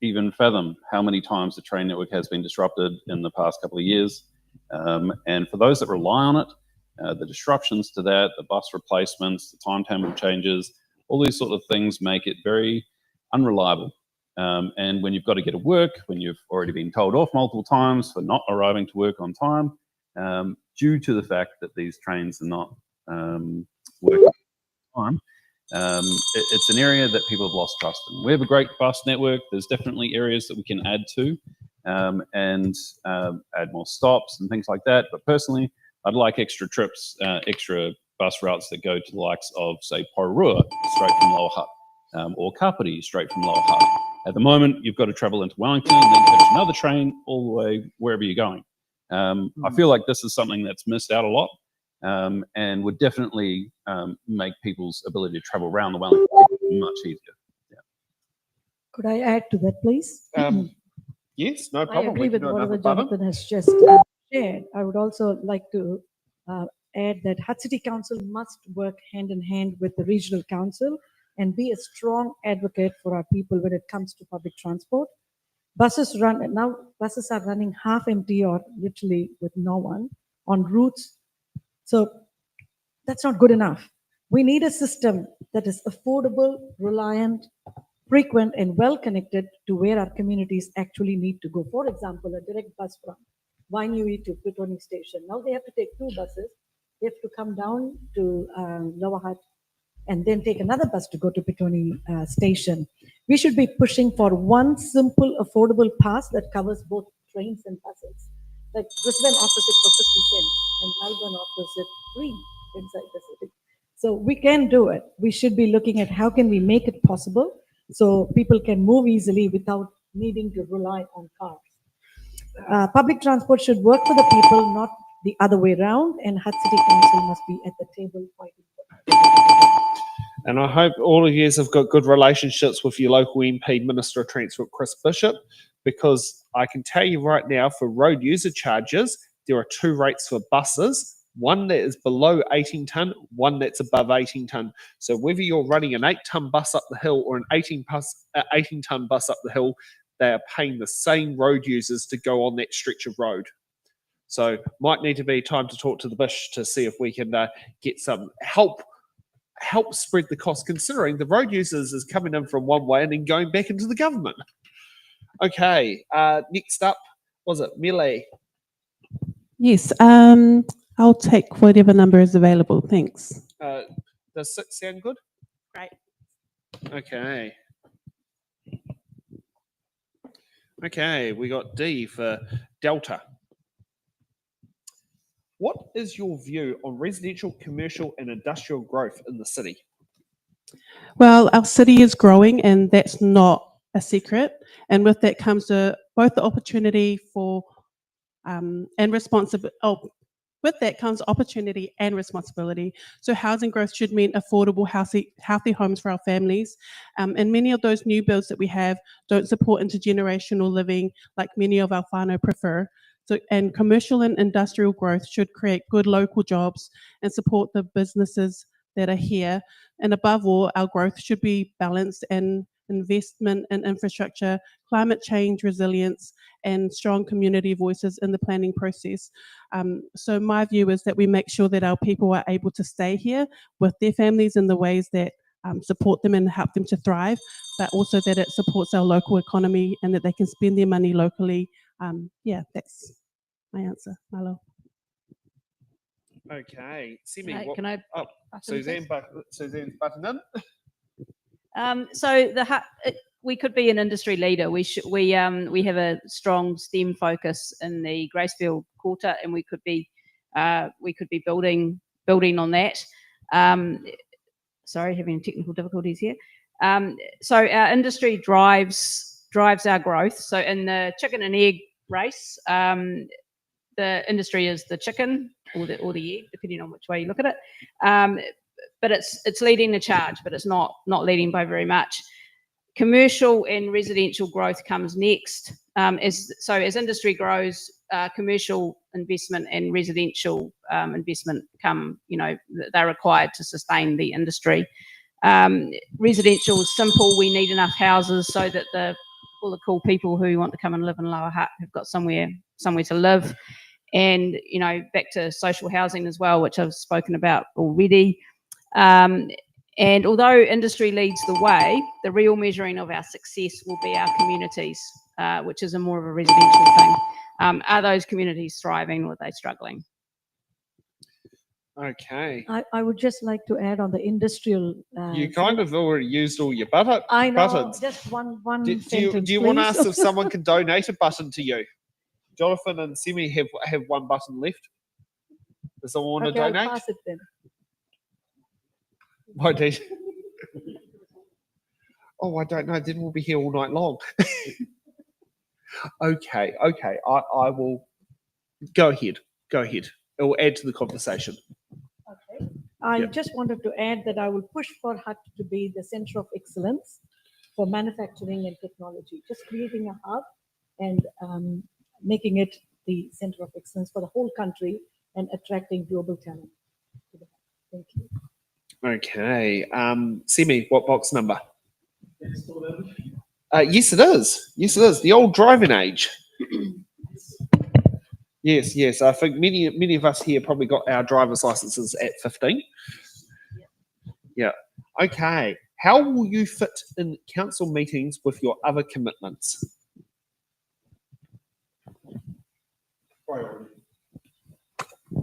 even fathom how many times the train network has been disrupted in the past couple of years. And for those that rely on it, the disruptions to that, the bus replacements, the timetable changes, all these sort of things make it very unreliable. And when you've got to get to work, when you've already been told off multiple times for not arriving to work on time, due to the fact that these trains are not working on time, it's an area that people have lost trust in. We have a great bus network. There's definitely areas that we can add to and add more stops and things like that. But personally, I'd like extra trips, extra bus routes that go to the likes of, say, Pororua, straight from Lower Hutt, or Kapiti, straight from Lower Hutt. At the moment, you've got to travel into Wellington and then catch another train all the way wherever you're going. I feel like this is something that's missed out a lot and would definitely make people's ability to travel around the Wellington much easier. Yeah. Could I add to that, please? Yes, no I problem. agree with whatever button. Jonathan has just shared. I would also like to add that Hutt City Council must work hand in hand with the regional council and be a strong advocate for our people when it comes to public transport. Buses are running half empty or literally with no one on routes. So that's not good enough. We need a system that is affordable, reliant, frequent, and well connected to where our communities actually need to go. For example, a direct bus from Wainui to Pitoni station. Now they have to take 2 buses. They have to come down to Lower Hutt and then take another bus to go to Pitoni station. We should be pushing for one simple, affordable pass that covers both trains and buses. Like Brisbane offers it for 50 cents and Melbourne offers it free inside the city. So we can do it. We should be looking at how can we make it possible so people can move easily without needing to rely on cars. Public transport should work for the people, not the other way around, and Hutt City Council must be at the table fighting for that. And I hope all of you have got good relationships with your local MP, Minister of Transport, Chris Bishop, because I can tell you right now for road user charges, there are 2 rates for buses, one that is below 18 tonne, one that's above 18 tonne. So whether you're running an 8-tonne bus up the hill or an 18-tonne bus up the hill, they are paying the same road users to go on that stretch of road. So might need to be time to talk to the Bush to see if we can get some help spread the cost, considering the road users is coming in from one way and then going back into the government. Okay, next up, was it Melee? Yes, I'll take whatever number is available. Thanks. Does 6 sound good? Great. Okay. Okay, we got D for Delta. What is your view on residential, commercial, and industrial growth in the city? Well, our city is growing, and that's not a secret. And with that comes both the opportunity for and responsibility. With that comes opportunity and responsibility. So housing growth should mean affordable, healthy homes for our families. And many of those new builds that we have don't support intergenerational living like many of our whānau prefer. So, and commercial and industrial growth should create good local jobs and support the businesses that are here. And above all, our growth should be balanced and investment in infrastructure, climate change resilience, and strong community voices in the planning process. So my view is that we make sure that our people are able to stay here with their families in the ways that support them and help them to thrive, but also that it supports our local economy and that they can spend their money locally. Yeah, that's my answer, Malo. Okay, Simi, what, Can I? oh, button, Suzanne's button in. So we could be an industry leader. We have a strong STEM focus in the Gracefield quarter, and we could be building on that. Sorry, having technical difficulties here. So our industry drives our growth. So in the chicken and egg race, the industry is the chicken or the egg, depending on which way you look at it. But it's leading the charge, but it's not leading by very much. Commercial and residential growth comes next. As industry grows, commercial investment and residential investment they're required to sustain the industry. Residential is simple. We need enough houses so that all the cool people who want to come and live in Lower Hutt have got somewhere to live. And back to social housing as well, which I've spoken about already. And although industry leads the way, the real measuring of our success will be our communities, which is more of a residential thing. Are those communities thriving or are they struggling? Okay. I would just like to add on the industrial. You kind of already used all your buttons. I know, just one sentence, do you want to please. ask if someone can donate a button to you? Jonathan and Simi have one button left. Does someone want to Okay, I'll donate? pass it then. Why do you? Oh, I don't know. Then we'll be here all night long. Okay. I will go ahead. It will add to the conversation. Okay. I just wanted to add that I will push for Hutt to be the center of excellence for manufacturing and technology, just creating a hub and making it the center of excellence for the whole country and attracting global talent. Thank you. Okay. Simi, what box number? Yes, it is. The old driving age. Yes. I think many of us here probably got our driver's licenses at 15. Yeah. Okay. How will you fit in council meetings with your other commitments? Priority.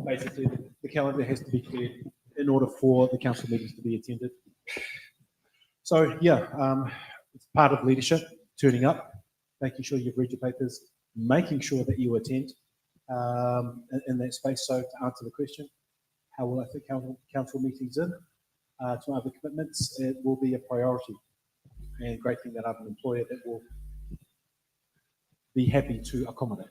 Basically, the calendar has to be cleared in order for the council meetings to be attended. So yeah, it's part of leadership, turning up, making sure you've read your papers, making sure that you attend in that space. So to answer the question, how will I fit council meetings in to my other commitments? It will be a priority, and great thing that I have an employer that will be happy to accommodate.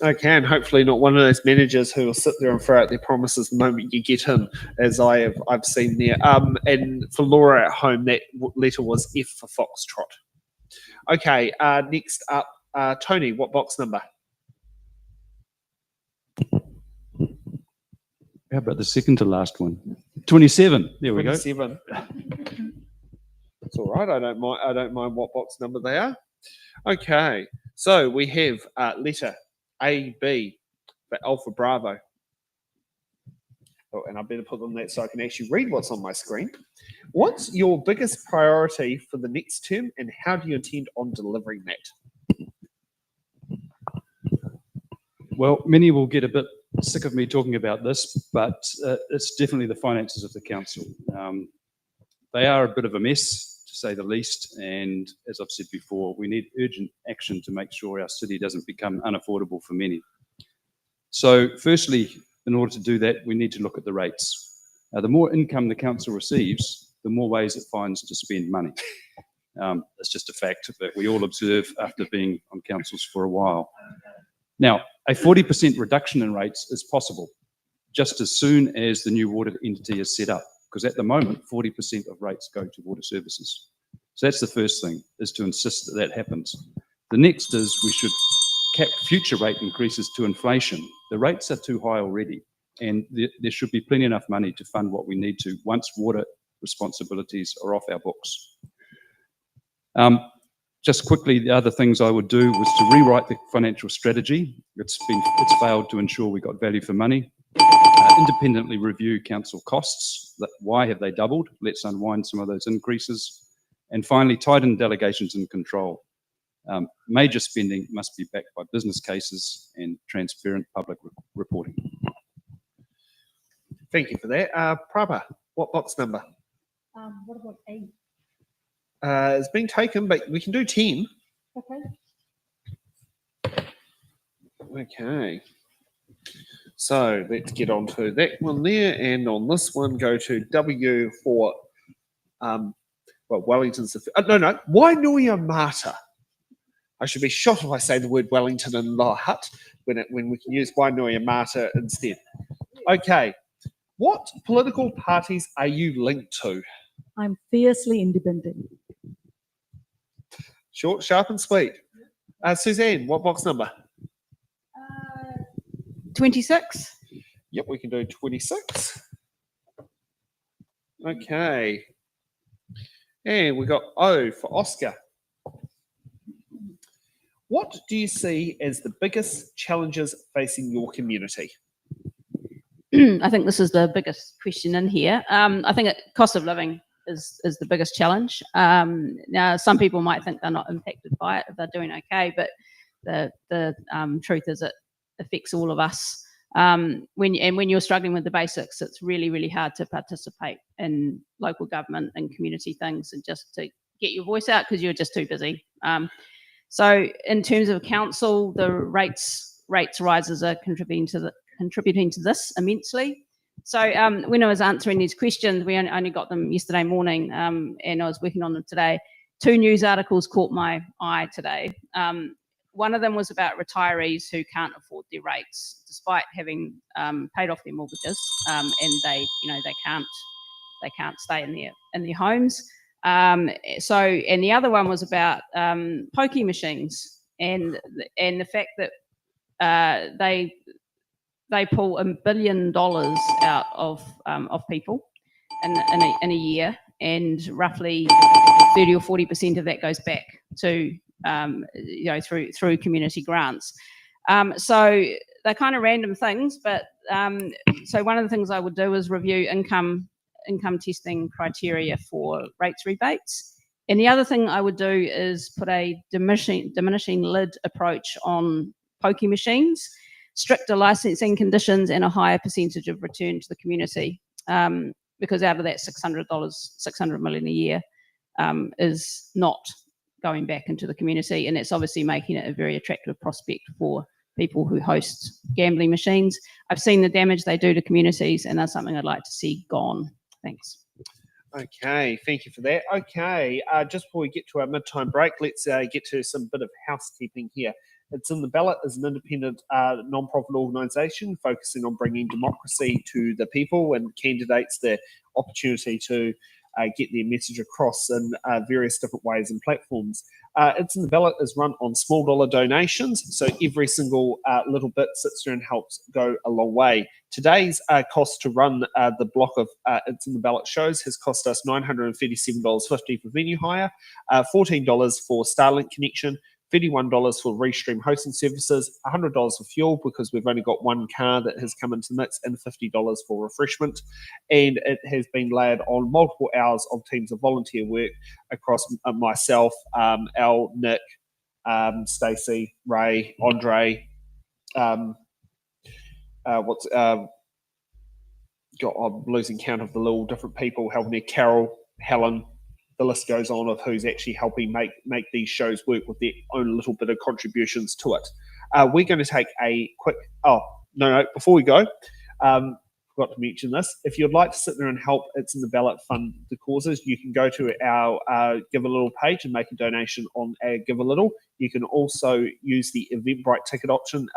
Okay, and hopefully not one of those managers who will sit there and throw out their promises the moment you get in, as I've seen there. And for Laura at home, that letter was F for Foxtrot. Okay, next up, Tony, what box number? How about the second to last one? 27. There we 27. It's all right. I don't mind what box number they are. Okay, so we have letter AB for Alpha Bravo. Oh, and I better put on that so I can actually read what's on my screen. What's your biggest priority for the next term, and how do you intend on delivering that? Well, many will get a bit sick of me talking about this, but it's definitely the finances of the council. They are a bit of a mess, to say the least, and as I've said before, we need urgent action to make sure our city doesn't become unaffordable for many. So firstly, in order to do that, we need to look at the rates. The more income the council receives, the more ways it finds to spend money. It's just a fact that we all observe after being on councils for a while. Now, a 40% reduction in rates is possible just as soon as the new water entity is set up, because at the moment, 40% of rates go to water services. So that's the first thing, is to insist that that happens. The next is we should cap future rate increases to inflation. The rates are too high already. and there should be plenty enough money to fund what we need to once water responsibilities are off our books. Just quickly, the other things I would do was to rewrite the financial strategy. It's failed to ensure we got value for money. Independently review council costs. Why have they doubled? Let's unwind some of those increases. And finally, tighten delegations and control. Major spending must be backed by business cases and transparent public reporting. Thank you for that. Prabha, what box number? What about 8? It's been taken, but we can do 10. Okay. Okay. So let's get on to that one there, and on this one, go to W for Wellington's. No, Wainui-a-Mata. I should be shot if I say the word Wellington in the Hutt when we can use Wainui-a-Mata instead. Okay. What political parties are you linked to? I'm fiercely independent. Short, sharp, and sweet. Suzanne, what box number? 26. Yep, we can do 26. Okay. And we got O for Oscar. What do you see as the biggest challenges facing your community? I think this is the biggest question in here. I think cost of living is the biggest challenge. Now, some people might think they're not impacted by it if they're doing okay, but the truth is it affects all of us. When you're struggling with the basics, it's really, really hard to participate in local government and community things and just to get your voice out because you're just too busy. So in terms of council, the rates rises are contributing to this immensely. So when I was answering these questions, we only got them yesterday morning, and I was working on them today. 2 news articles caught my eye today. One of them was about retirees who can't afford their rates, despite having paid off their mortgages, and they can't stay in their homes. And the other one was about pokie machines and the fact that they pull $1 billion out of people in a year, and roughly 30 or 40% of that goes back to through community grants. So they're kind of random things, but so one of the things I would do is review income testing criteria for rates rebates. And the other thing I would do is put a diminishing lid approach on pokie machines, stricter licensing conditions, and a higher percentage of return to the community. Because out of that $600 million a year is not going back into the community, and it's obviously making it a very attractive prospect for people who host gambling machines. I've seen the damage they do to communities, and that's something I'd like to see gone. Thanks. Okay, thank you for that. Okay, just before we get to our mid-time break, let's get to some bit of housekeeping here. It's in the Ballot is an independent non-profit organisation focusing on bringing democracy to the people and candidates the opportunity to get their message across in various different ways and platforms. It's in the Ballot is run on small dollar donations, so every single little bit sits there and helps go a long way. Today's cost to run the block of It's in the Ballot shows has cost us $937.50 for venue hire, $14 for Starlink connection, $31 for Restream hosting services, $100 for fuel because we've only got one car that has come into the mix, and $50 for refreshment. And it has been layered on multiple hours of teams of volunteer work across myself, Al, Nick, Stacey, Ray, Andre, I'm losing count of the little different people helping there, Carol, Helen. The list goes on of who's actually helping make these shows work with their own little bit of contributions to it. We're going to take a quick... before we go, forgot to mention this. If you'd like to sit there and help It's in the Ballot fund the causes, you can go to our Give a Little page and make a donation on our Give a Little. You can also use the Eventbrite ticket option,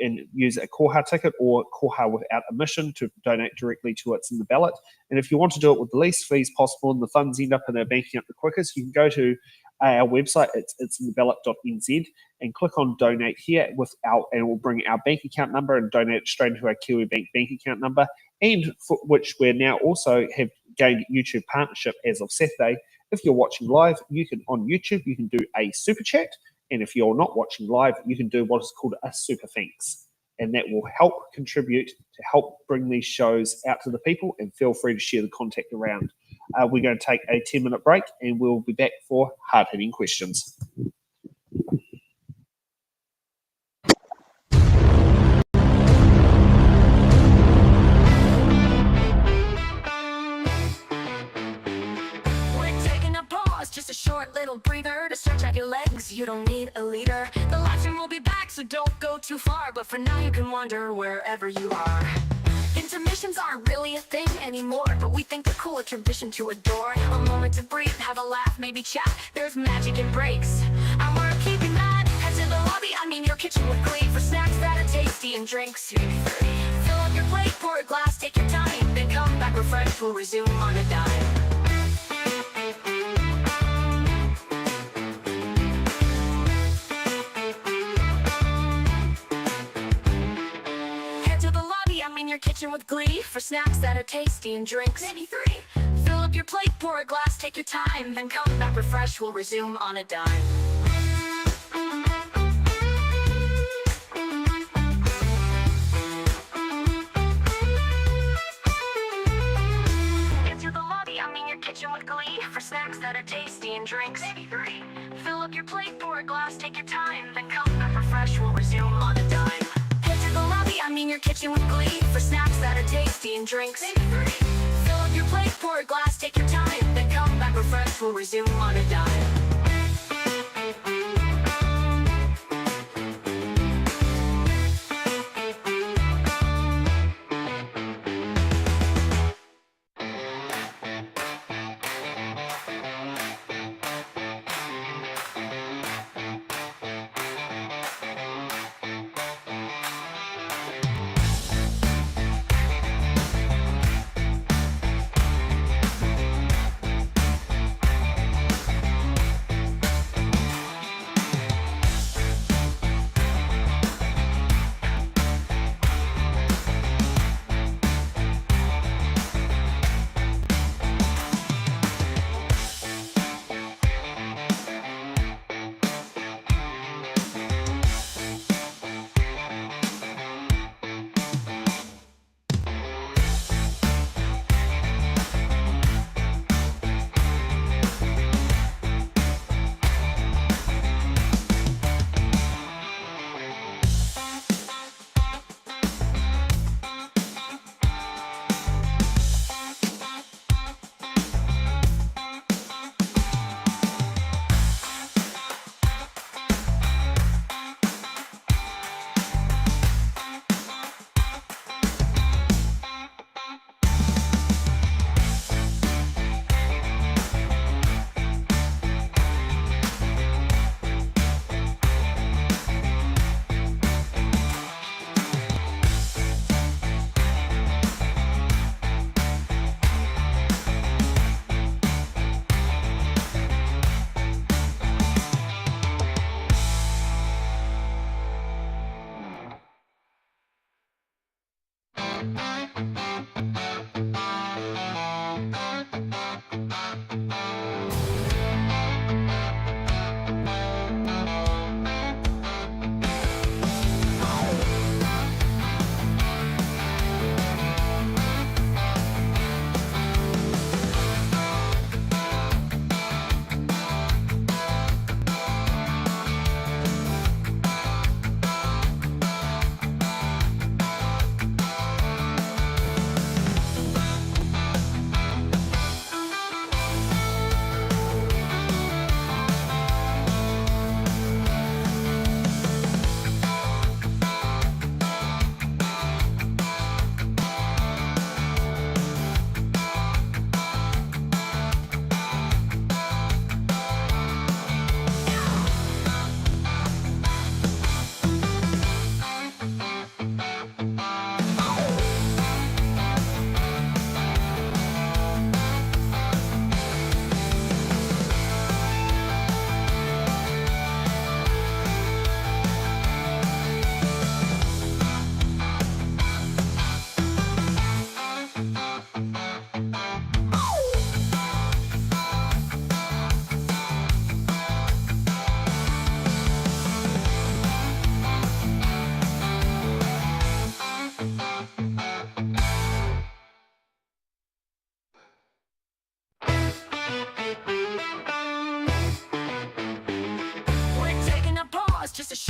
and use a Koha ticket or Koha without admission to donate directly to It's in the Ballot. And if you want to do it with the least fees possible and the funds end up in their bank account the quickest, you can go to our website. It's livestreamed.nz, and click on donate here and it will bring our bank account number and donate it straight into our Kiwi Bank bank account number, and for which we're now also have gained YouTube partnership as of Saturday. If you're watching live, on YouTube, you can do a super chat. And if you're not watching live, you can do what is called a super thanks. And that will help contribute to help bring these shows out to the people, and feel free to share the contact around. We're going to take a 10-minute break, and we'll be back for hard-hitting questions. Just a short little breather to stretch out your legs. You don't need a leader. The live stream will be back, so don't go too far. But for now, you can wander wherever you are. Intermissions aren't really a thing anymore, but we think they're cool, a tradition to adore. A moment to breathe, have a laugh, maybe chat. There's magic in breaks, and we're keeping that. Head to the lobby, your kitchen with glee, for snacks that are tasty and drinks. Fill up your plate, pour a glass, take your time, then come back refreshed. We'll resume on a dime. Your kitchen with glee, for snacks that are tasty and drinks. Maybe 3. Fill up your plate, pour a glass, take your time, then come back refreshed. We'll resume on a dime. Get to the lobby, your kitchen with glee, for snacks that are tasty and drinks. Maybe 3. Fill up your plate, pour a glass, take your time, then come back refreshed. We'll resume on a dime. Your kitchen with glee, for snacks that are tasty and drinks. Maybe 3. Fill up your plate, pour a glass, take your time, then come back refreshed. We'll resume on a dime.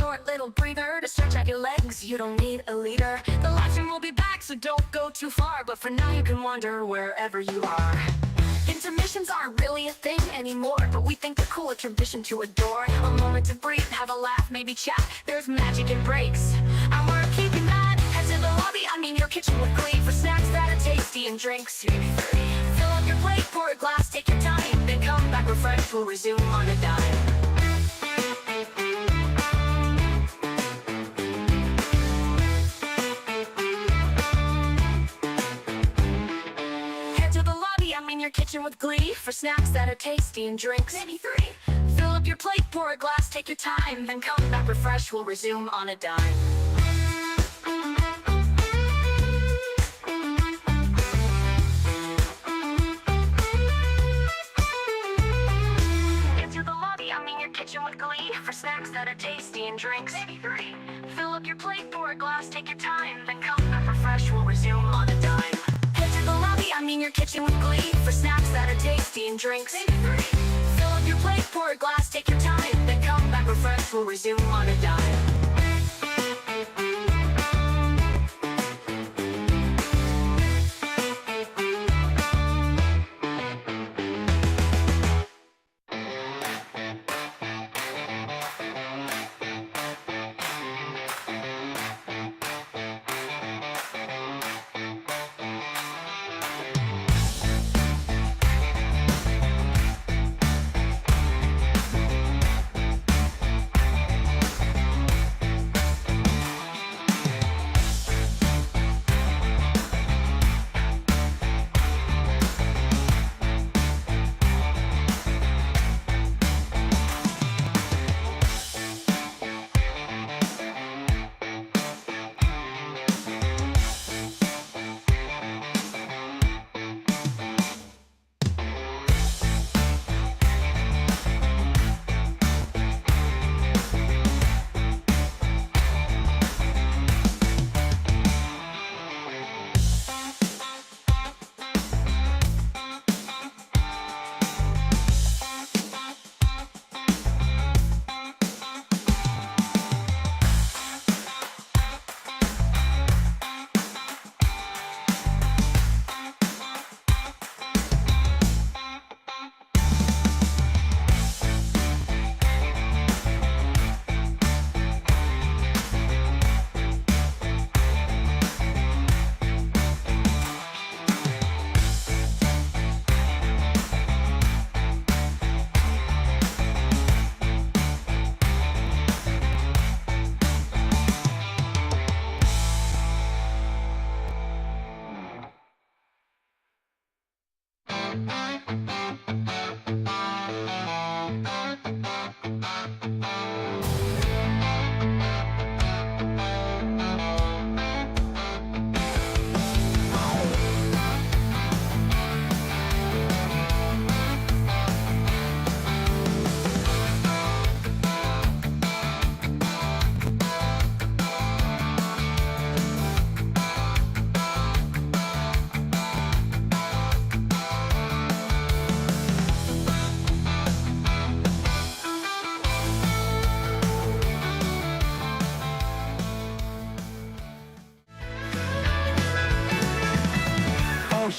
short little breather to stretch out your legs. You don't need a leader. The live stream will be back, so don't go too far. But for now, you can wander wherever you are. Intermissions aren't really a thing anymore, but we think they're cool, a tradition to adore. A moment to breathe, have a laugh, maybe chat. There's magic in breaks, and we're keeping that. Head to the lobby, I mean your kitchen with glee, for snacks that are tasty and drinks. Fill up your plate, pour a glass, take your time, then come back refreshed. We'll resume on a dime. Your kitchen with glee, for snacks that are tasty and drinks. Maybe 3. Fill up your plate, pour a glass, take your time, then come back refreshed. We'll resume on a dime. Into the lobby, I mean your kitchen with glee, for snacks that are tasty and drinks. Maybe 3. Fill up your plate, pour a glass, take your time, then come back refreshed. We'll resume on a dime. I mean your kitchen with glee, for snacks that are tasty and drinks. Maybe 3. Fill up your plate, pour a glass, take your time, then come back refreshed. We'll resume on a dime.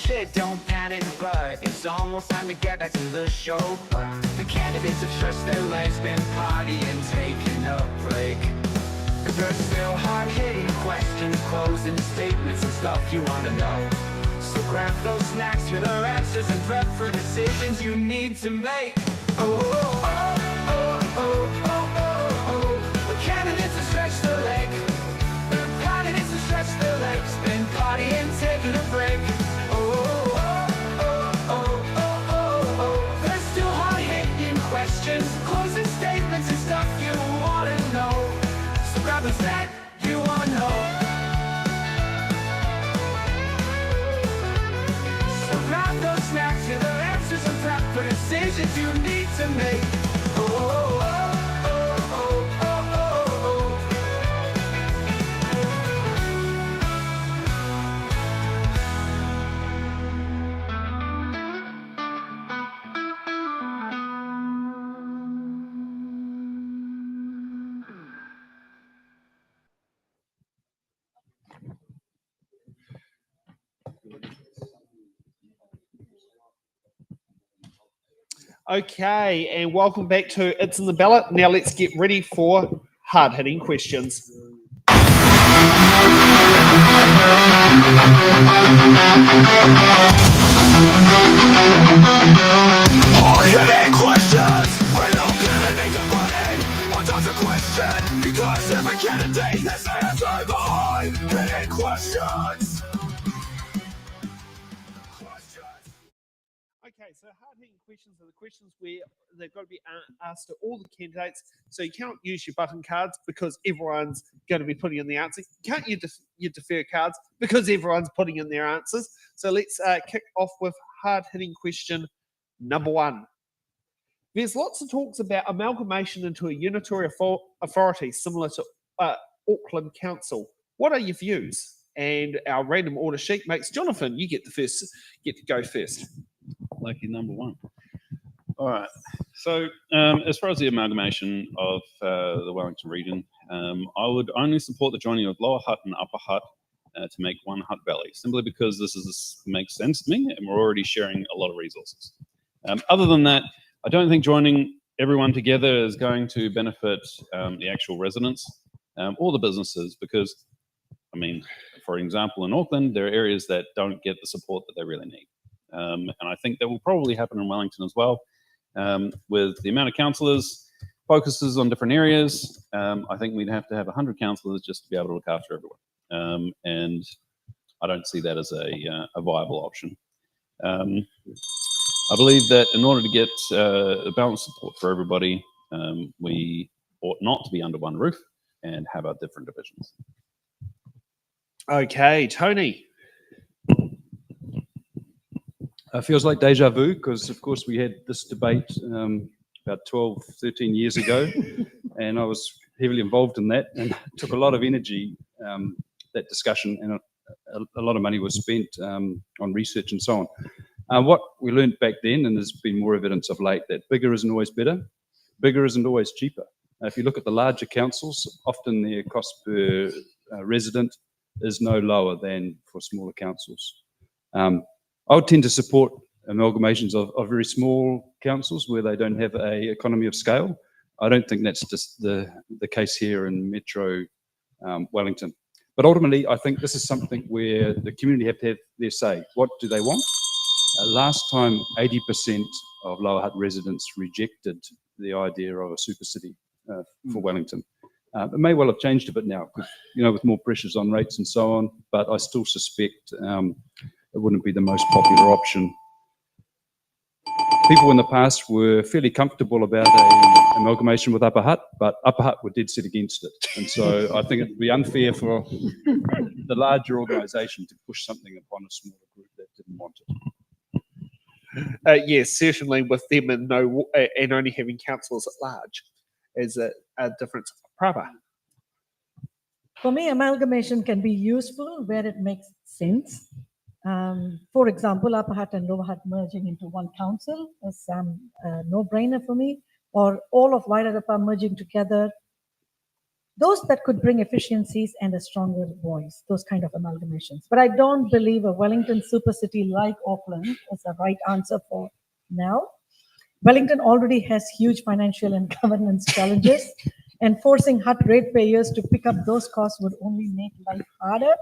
shit, don't panic, but it's almost time to get back to the show. The candidates have stretched their legs, been partying, taking a break. Cause there's still hard-hitting questions, closing statements and stuff you wanna know. So grab those snacks, hear their answers, and prep for decisions you need to make. Oh, oh, oh, oh, oh, oh, oh. The candidates have stretched their leg. The candidates have stretched their legs, been partying, taking a break. Oh, oh, oh, oh, oh, oh, oh. There's still hard-hitting questions, closing statements and stuff you wanna know. So grab the snack you wanna know. Grab those snacks, hear the answers and prep for decisions you need to make. Oh, oh, oh, oh, oh, oh, oh. Okay, and welcome back to It's in the Ballot. Now let's get ready for hard-hitting questions. Hard-hitting questions. We don't get anything funny. What does a question? Because every candidate has an answer. The hard-hitting questions. Okay, so hard-hitting questions are the questions where they've got to be asked to all the candidates. So you can't use your button cards because everyone's going to be putting in the answer. You can't use your defer cards because everyone's putting in their answers. So let's kick off with hard-hitting question number one. There's lots of talks about amalgamation into a unitary authority similar to Auckland Council. What are your views? And our random order sheet makes Jonathan, you get to go first. Lucky number one. All right. So as far as the amalgamation of the Wellington region, I would only support the joining of Lower Hutt and Upper Hutt to make one Hutt Valley, simply because this makes sense to me and we're already sharing a lot of resources. Other than that, I don't think joining everyone together is going to benefit the actual residents or the businesses because, I mean, for example, in Auckland, there are areas that don't get the support that they really need. And I think that will probably happen in Wellington as well. With the amount of councillors, focuses on different areas, I think we'd have to have 100 councillors just to be able to look after everyone. And I don't see that as a viable option. I believe that in order to get a balanced support for everybody, we ought not to be under one roof and have our different divisions. Okay, Tony. Feels like deja vu because, of course, we had this debate about 12, 13 years ago, and I was heavily involved in that, and it took a lot of energy, that discussion, and a lot of money was spent on research and so on. What we learned back then, and there's been more evidence of late, that bigger isn't always better, bigger isn't always cheaper. If you look at the larger councils, often their cost per resident is no lower than for smaller councils. I would tend to support amalgamations of very small councils where they don't have a economy of scale. I don't think that's just the case here in Metro Wellington. But ultimately, I think this is something where the community have to have their say. What do they want? Last time, 80% of Lower Hutt residents rejected the idea of a super city for Wellington. It may well have changed a bit now, with more pressures on rates and so on, but I still suspect it wouldn't be the most popular option. People in the past were fairly comfortable about an amalgamation with Upper Hutt, but Upper Hutt were dead set against it. And so I think it would be unfair for the larger organisation to push something upon a smaller group that didn't want it. Yes, certainly with them and only having councillors at large is a difference. Prabha. For me, amalgamation can be useful where it makes sense. For example, Upper Hutt and Lower Hutt merging into one council is a no-brainer for me, or all of Wairarapa merging together. Those that could bring efficiencies and a stronger voice, those kind of amalgamations. But I don't believe a Wellington super city like Auckland is the right answer for now. Wellington already has huge financial and governance challenges, and forcing Hutt ratepayers to pick up those costs would only make life harder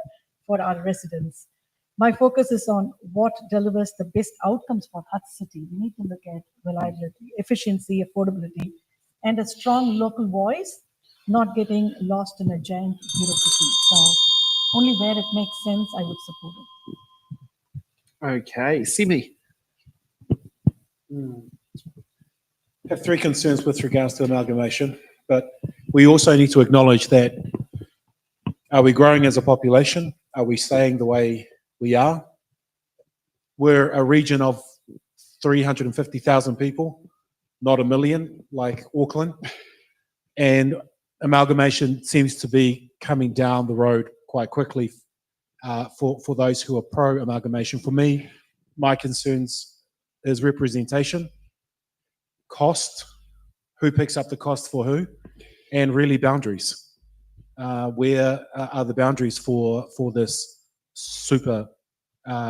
for our residents. My focus is on what delivers the best outcomes for Hutt City. We need to look at reliability, efficiency, affordability, and a strong local voice, not getting lost in a giant bureaucracy. So only where it makes sense, I would support it. Okay, Simi. I have three concerns with regards to amalgamation, but we also need to acknowledge that are we growing as a population? Are we staying the way we are? We're a region of 350,000 people, not a million like Auckland. And amalgamation seems to be coming down the road quite quickly for those who are pro-amalgamation. For me, my concerns is representation, cost, who picks up the cost for who, and really boundaries. Where are the boundaries for this super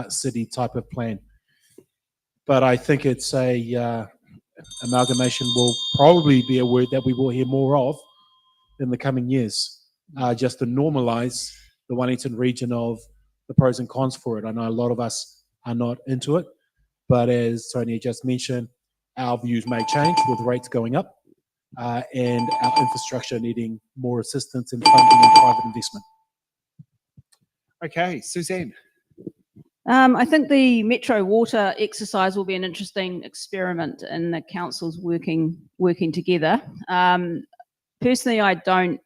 city type of plan? But I think it's a amalgamation will probably be a word that we will hear more of in the coming years, just to normalise the Wellington region of the pros and cons for it. I know a lot of us are not into it, but as Tony just mentioned, our views may change with rates going up and our infrastructure needing more assistance in funding and private investment. Okay, Suzanne. I think the Metro Water exercise will be an interesting experiment in the councils working together. Personally, I don't,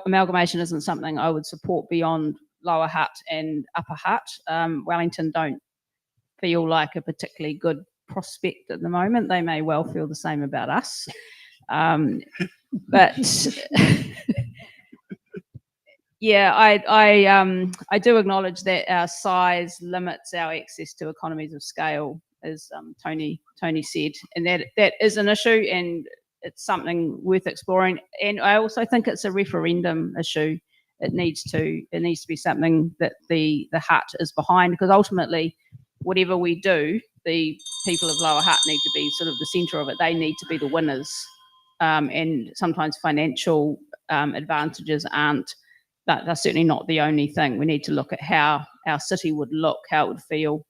amalgamation isn't something I would support beyond Lower Hutt and Upper Hutt. Wellington don't feel like a particularly good prospect at the moment. They may well feel the same about us. But yeah, I do acknowledge that our size limits our access to economies of scale, as Tony said, and that is an issue, and it's something worth exploring. And I also think it's a referendum issue. It needs to be something that the Hutt is behind, because ultimately, whatever we do, the people of Lower Hutt need to be sort of the centre of it. They need to be the winners, and sometimes financial advantages aren't. That's certainly not the only thing. We need to look at how our city would look, how it would feel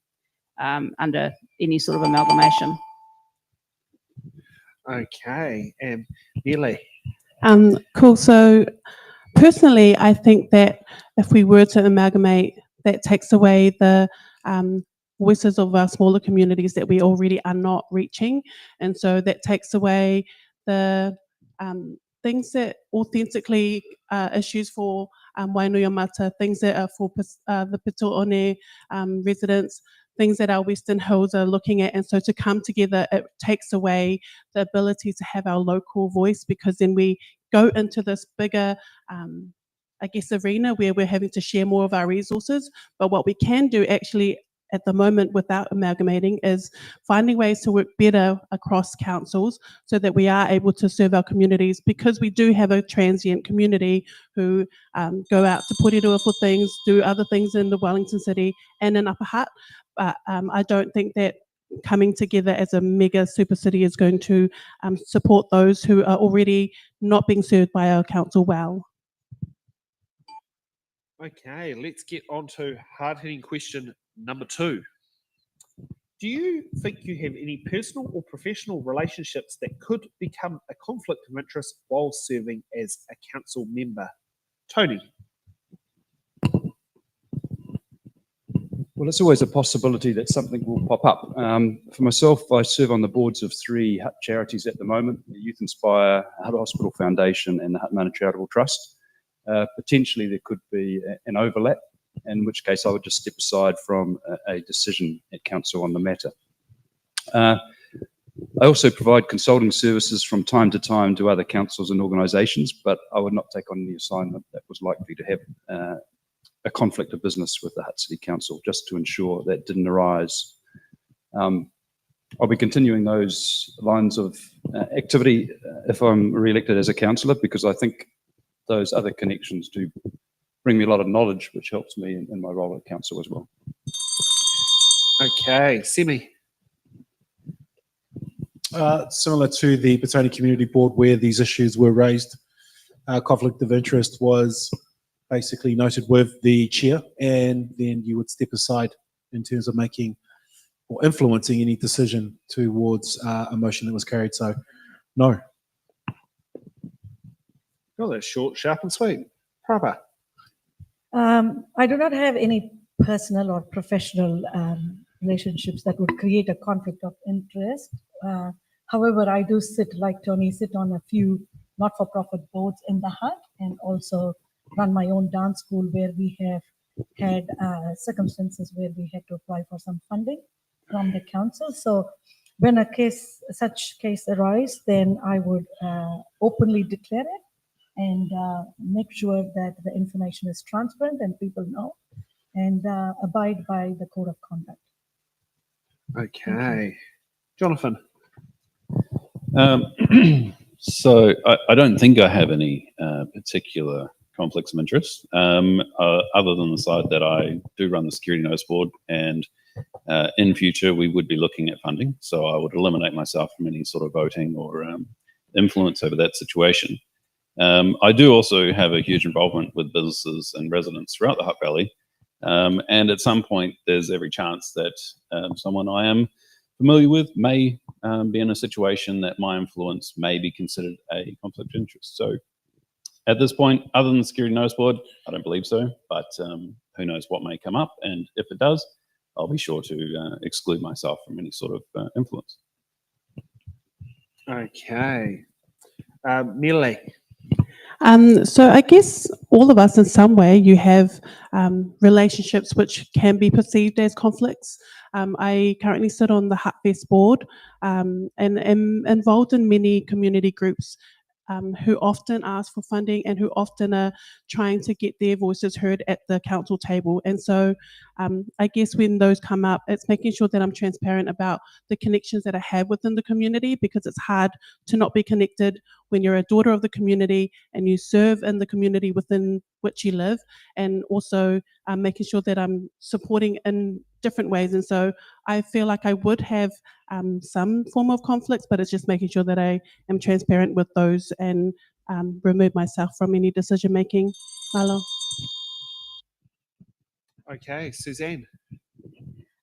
under any sort of amalgamation. Okay, and Nearly. Cool. So personally, I think that if we were to amalgamate, that takes away the voices of our smaller communities that we already are not reaching. And so that takes away the things that authentically are issues for Wainui-a-Mata, things that are for the Pito One residents, things that our Western Hills are looking at. And so to come together, it takes away the ability to have our local voice, because then we go into this bigger, I guess, arena where we're having to share more of our resources. But what we can do actually at the moment without amalgamating is finding ways to work better across councils so that we are able to serve our communities, because we do have a transient community who go out to Porirua for things, do other things in the Wellington City and in Upper Hutt. But I don't think that coming together as a mega super city is going to support those who are already not being served by our council well. Okay, let's get on to hard-hitting question number 2. Do you think you have any personal or professional relationships that could become a conflict of interest while serving as a council member? Tony. Well, it's always a possibility that something will pop up. For myself, I serve on the boards of 3 Hutt charities at the moment: the Youth Inspire, Hutt Hospital Foundation, and the Hutt Mana Charitable Trust. Potentially there could be an overlap, in which case I would just step aside from a decision at council on the matter. I also provide consulting services from time to time to other councils and organisations, but I would not take on any assignment that was likely to have a conflict of business with the Hutt City Council, just to ensure that didn't arise. I'll be continuing those lines of activity if I'm re-elected as a councillor, because I think those other connections do bring me a lot of knowledge, which helps me in my role at council as well. Okay, Semi. Similar to the Petone Community Board, where these issues were raised, conflict of interest was basically noted with the chair, and then you would step aside in terms of making or influencing any decision towards a motion that was carried. So, no. Oh, that's short, sharp, and sweet. Prabha. I do not have any personal or professional relationships that would create a conflict of interest. However, I do sit, like Tony, sit on a few not-for-profit boards in the Hutt, and also run my own dance school, where we have had circumstances where we had to apply for some funding from the council. So when such case arises, then I would openly declare it and make sure that the information is transparent and people know, and abide by the code of conduct. Okay. Jonathan. So I don't think I have any particular conflicts of interest, other than the side that I do run the Security Notice Board, and in future, we would be looking at funding. So I would eliminate myself from any sort of voting or influence over that situation. I do also have a huge involvement with businesses and residents throughout the Hutt Valley. And at some point, there's every chance that someone I am familiar with may be in a situation that my influence may be considered a conflict of interest. So at this point, other than the Security Notice Board, I don't believe so, but who knows what may come up. And if it does, I'll be sure to exclude myself from any sort of influence. Okay. Mile. So I guess all of us in some way, you have relationships which can be perceived as conflicts. I currently sit on the Hutt Fest board and am involved in many community groups who often ask for funding and who often are trying to get their voices heard at the council table. And so I guess when those come up, it's making sure that I'm transparent about the connections that I have within the community, because it's hard to not be connected when you're a daughter of the community and you serve in the community within which you live, and also making sure that I'm supporting in different ways. And so I feel like I would have some form of conflicts, but it's just making sure that I am transparent with those and remove myself from any decision making. Malo. Okay, Suzanne.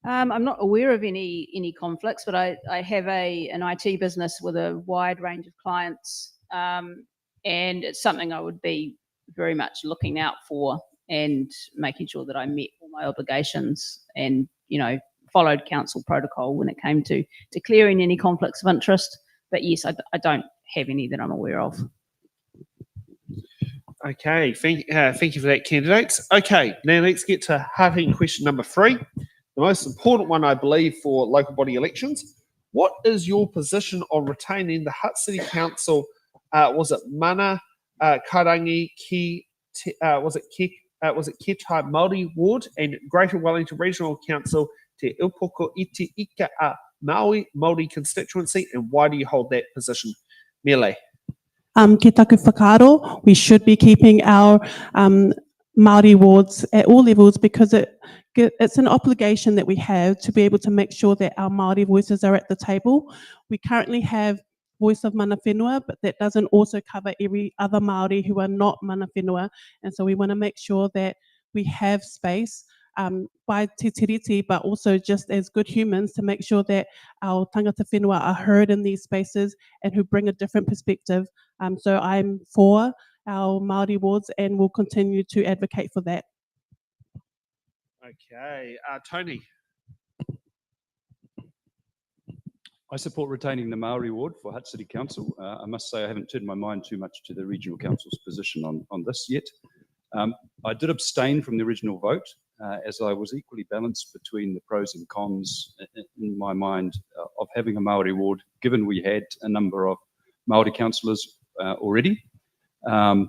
I'm not aware of any conflicts, but I have an IT business with a wide range of clients, and it's something I would be very much looking out for and making sure that I met all my obligations and, followed council protocol when it came to declaring any conflicts of interest. But yes, I don't have any that I'm aware of. Okay, thank you for that, candidates. Okay, now let's get to hard-hitting question number 3. The most important one, I believe, for local body elections. What is your position on retaining the Hutt City Council? Was it Mana Karangi Ki? Was it Ketai Māori Ward and Greater Wellington Regional Council Te Upoko Iti Ika a Maui Māori constituency? And why do you hold that position? Mele. Ki taku whakaaro, we should be keeping our Māori wards at all levels, because it's an obligation that we have to be able to make sure that our Māori voices are at the table. We currently have Voice of Mana Whenua, but that doesn't also cover every other Māori who are not Mana Whenua. And so we want to make sure that we have space by te tiriti, but also just as good humans, to make sure that our tangata whenua are heard in these spaces and who bring a different perspective. So I'm for our Māori wards and will continue to advocate for that. Okay, Tony. I support retaining the Maori ward for Hutt City Council. I must say I haven't turned my mind too much to the Regional Council's position on this yet. I did abstain from the original vote, as I was equally balanced between the pros and cons in my mind of having a Maori ward, given we had a number of Maori councillors already. And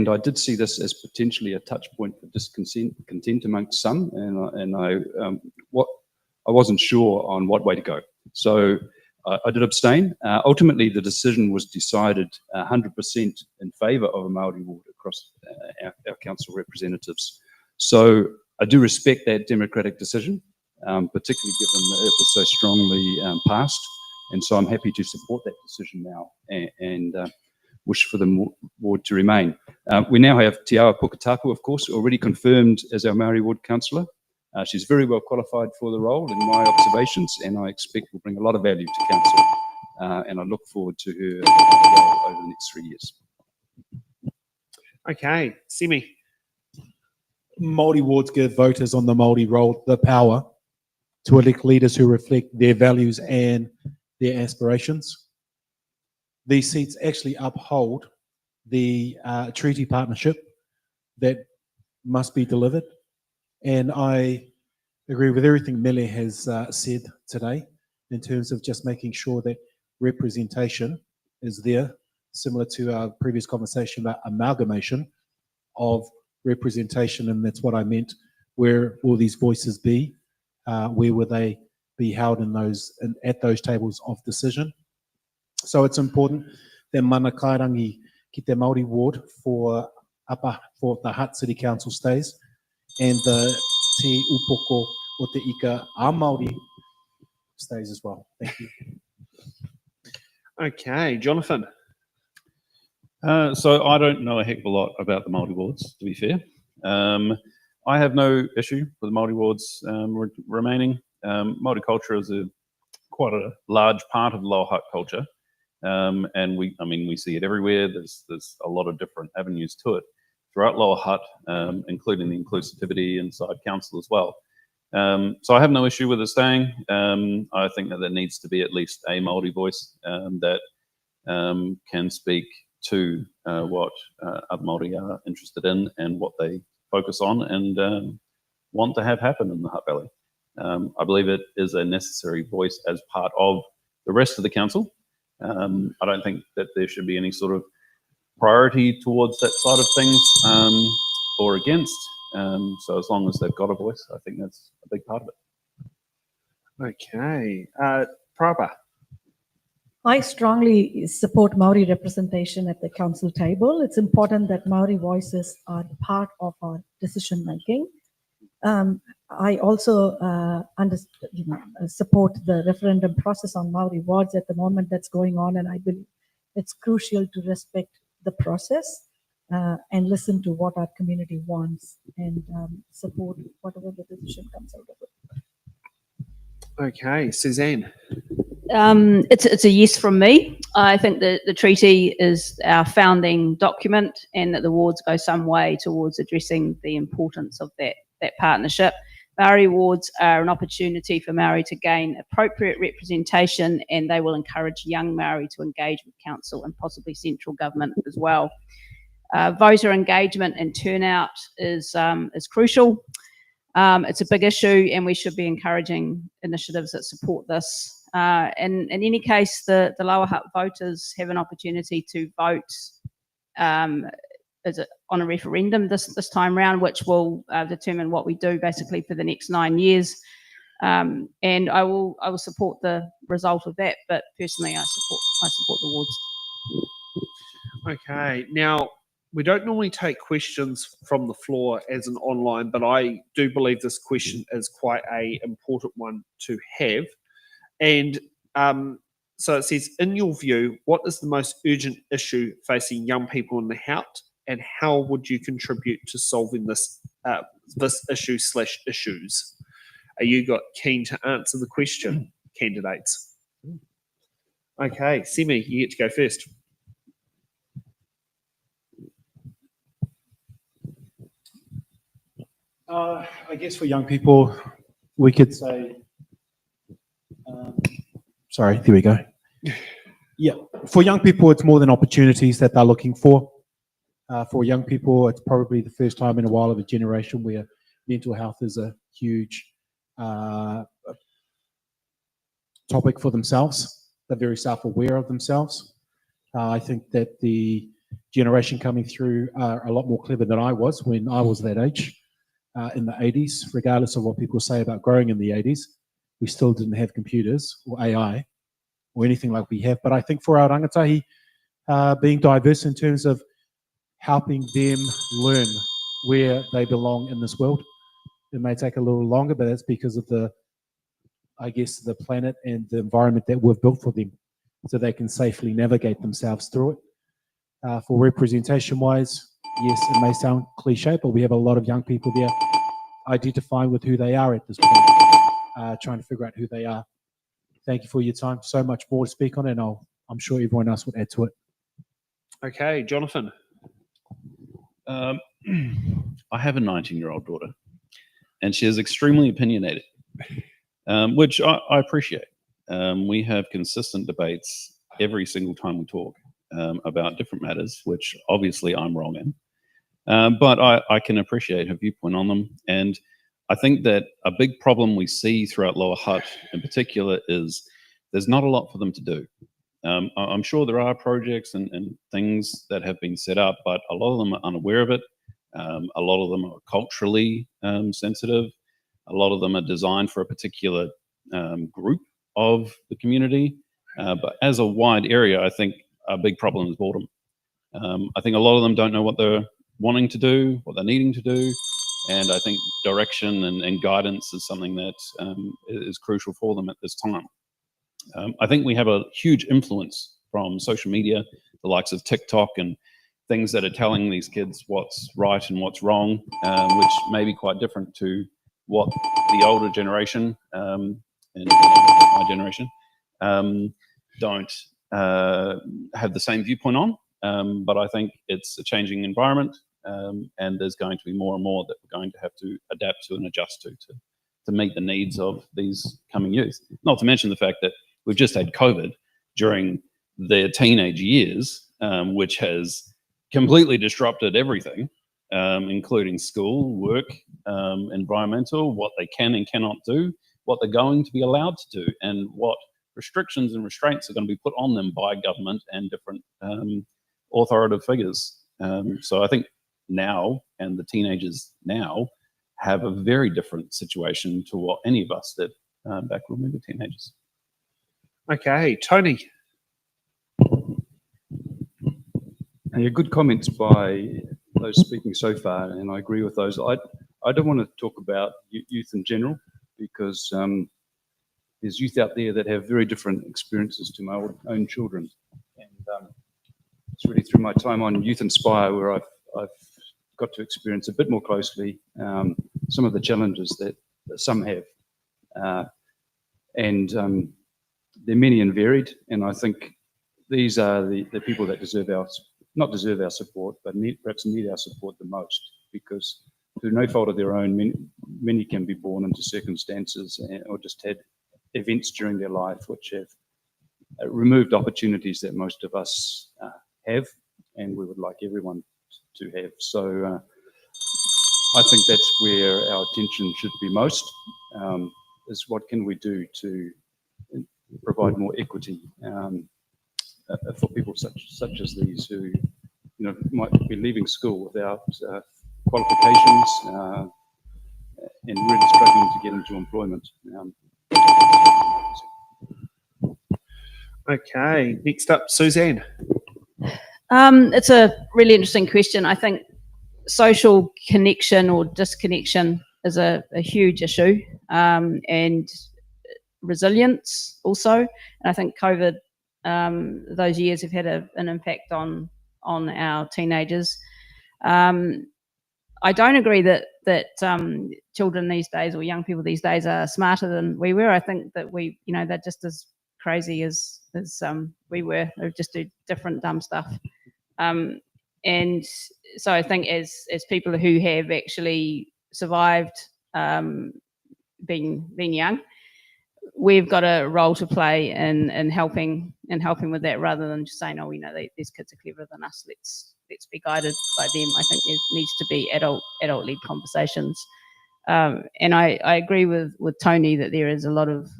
I did see this as potentially a touch point for discontent amongst some, and I wasn't sure on what way to go. So I did abstain. Ultimately, the decision was decided 100% in favour of a Māori ward across our council representatives. So I do respect that democratic decision, particularly given that it was so strongly passed. And so I'm happy to support that decision now and wish for the ward to remain. We now have Te Awa Puketapu, of course, already confirmed as our Māori ward councillor. She's very well qualified for the role in my observations, and I expect will bring a lot of value to council. And I look forward to her role over the next 3 years. Okay, Simi. Māori wards give voters on the Māori roll the power to elect leaders who reflect their values and their aspirations. These seats actually uphold the treaty partnership that must be delivered. And I agree with everything Mele has said today in terms of just making sure that representation is there, similar to our previous conversation about amalgamation of representation. And that's what I meant. Where will these voices be? Where will they be held at those tables of decision? So it's important that mana kairangi ki te Māori ward for the Hutt City Council stays, and the Te Upoko o te ika a Māori stays as well. Thank you. Okay, Jonathan. So I don't know a heck of a lot about the Māori wards, to be fair. I have no issue with the Māori wards remaining. Māori culture is quite a large part of Lower Hutt culture, and we see it everywhere. There's a lot of different avenues to it throughout Lower Hutt, including the inclusivity inside council as well. So I have no issue with it staying. I think that there needs to be at least a Māori voice that can speak to what other Māori are interested in and what they focus on and want to have happen in the Hutt Valley. I believe it is a necessary voice as part of the rest of the council. I don't think that there should be any sort of priority towards that side of things or against. So as long as they've got a voice, I think that's a big part of it. Okay, Prabha. I strongly support Maori representation at the council table. It's important that Maori voices are part of our decision making. I also support the referendum process on Maori wards at the moment that's going on, and I believe it's crucial to respect the process and listen to what our community wants and support whatever the decision comes out of it. Okay, Suzanne. It's a yes from me. I think that the treaty is our founding document and that the wards go some way towards addressing the importance of that partnership. Maori wards are an opportunity for Maori to gain appropriate representation, and they will encourage young Maori to engage with council and possibly central government as well. Voter engagement and turnout is crucial. It's a big issue, and we should be encouraging initiatives that support this. And in any case, the Lower Hutt voters have an opportunity to vote on a referendum this time round, which will determine what we do basically for the next 9 years. And I will support the result of that. But personally, I support the wards. Okay, now we don't normally take questions from the floor as an online, but I do believe this question is quite an important one to have. And so it says, in your view, what is the most urgent issue facing young people in the Hutt, and how would you contribute to solving this issue/issues? Are you keen to answer the question, candidates? Okay, Simi, you get to go first. I guess for young people, we could say, sorry, there we go. Yeah, for young people, it's more than opportunities that they're looking for. For young people, it's probably the first time in a while of a generation where mental health is a huge topic for themselves. They're very self-aware of themselves. I think that the generation coming through are a lot more clever than I was when I was that age. In the 80s, regardless of what people say about growing in the 80s, we still didn't have computers or AI or anything like we have. But I think for our rangatahi, being diverse in terms of helping them learn where they belong in this world, it may take a little longer, but that's because of the planet and the environment that we've built for them, so they can safely navigate themselves through it. For representation-wise, yes, it may sound cliche, but we have a lot of young people there identifying with who they are at this point, trying to figure out who they are. Thank you for your time. So much more to speak on, and I'm sure everyone else would add to it. Okay, Jonathan. I have a 19-year-old daughter, and she is extremely opinionated, which I appreciate. We have consistent debates every single time we talk about different matters, which obviously I'm wrong in. But I can appreciate her viewpoint on them. And I think that a big problem we see throughout Lower Hutt in particular is there's not a lot for them to do. I'm sure there are projects and things that have been set up, but a lot of them are unaware of it. A lot of them are culturally sensitive. A lot of them are designed for a particular group of the community. But as a wide area, I think a big problem is boredom. I think a lot of them don't know what they're wanting to do, what they're needing to do. And I think direction and guidance is something that is crucial for them at this time. I think we have a huge influence from social media, the likes of TikTok and things that are telling these kids what's right and what's wrong, which may be quite different to what the older generation and my generation don't have the same viewpoint on. But I think it's a changing environment, and there's going to be more and more that we're going to have to adapt to and adjust to meet the needs of these coming youth. Not to mention the fact that we've just had COVID during their teenage years, which has completely disrupted everything, including school, work, environmental, what they can and cannot do, what they're going to be allowed to do, and what restrictions and restraints are going to be put on them by government and different authoritative figures. So I think now, and the teenagers now, have a very different situation to what any of us did back when we were teenagers. Okay, Tony. Yeah, good comments by those speaking so far, and I agree with those. I don't want to talk about youth in general, because there's youth out there that have very different experiences to my own children. And it's really through my time on Youth Inspire where I've got to experience a bit more closely some of the challenges that some have. And they're many and varied, and I think these are the people that not deserve our support, but perhaps need our support the most, because through no fault of their own, many can be born into circumstances or just had events during their life which have removed opportunities that most of us have, and we would like everyone to have. So I think that's where our attention should be most, is what can we do to provide more equity for people such as these who, might be leaving school without qualifications and really struggling to get into employment. Okay, next up, Suzanne. It's a really interesting question. I think social connection or disconnection is a huge issue, and resilience also. And I think COVID, those years have had an impact on our teenagers. I don't agree that children these days or young people these days are smarter than we were. I think that they're just as crazy as we were. They just do different dumb stuff. And so I think as people who have actually survived being young, we've got a role to play in helping with that, rather than just saying, these kids are cleverer than us, let's be guided by them. I think there needs to be adult-led conversations. And I agree with Tony that there is a lot of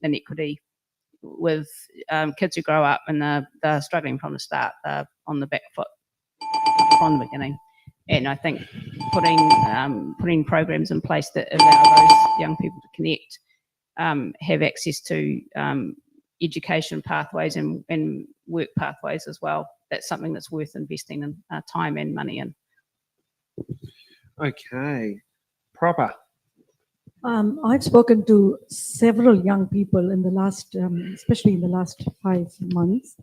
inequity with kids who grow up and they're struggling from the start, they're on the back foot from the beginning. And I think putting programs in place that allow those young people to connect, have access to education pathways and work pathways as well. That's something that's worth investing in time and money in. Okay, Proper. I've spoken to several young people in the last, especially in the last 5 months,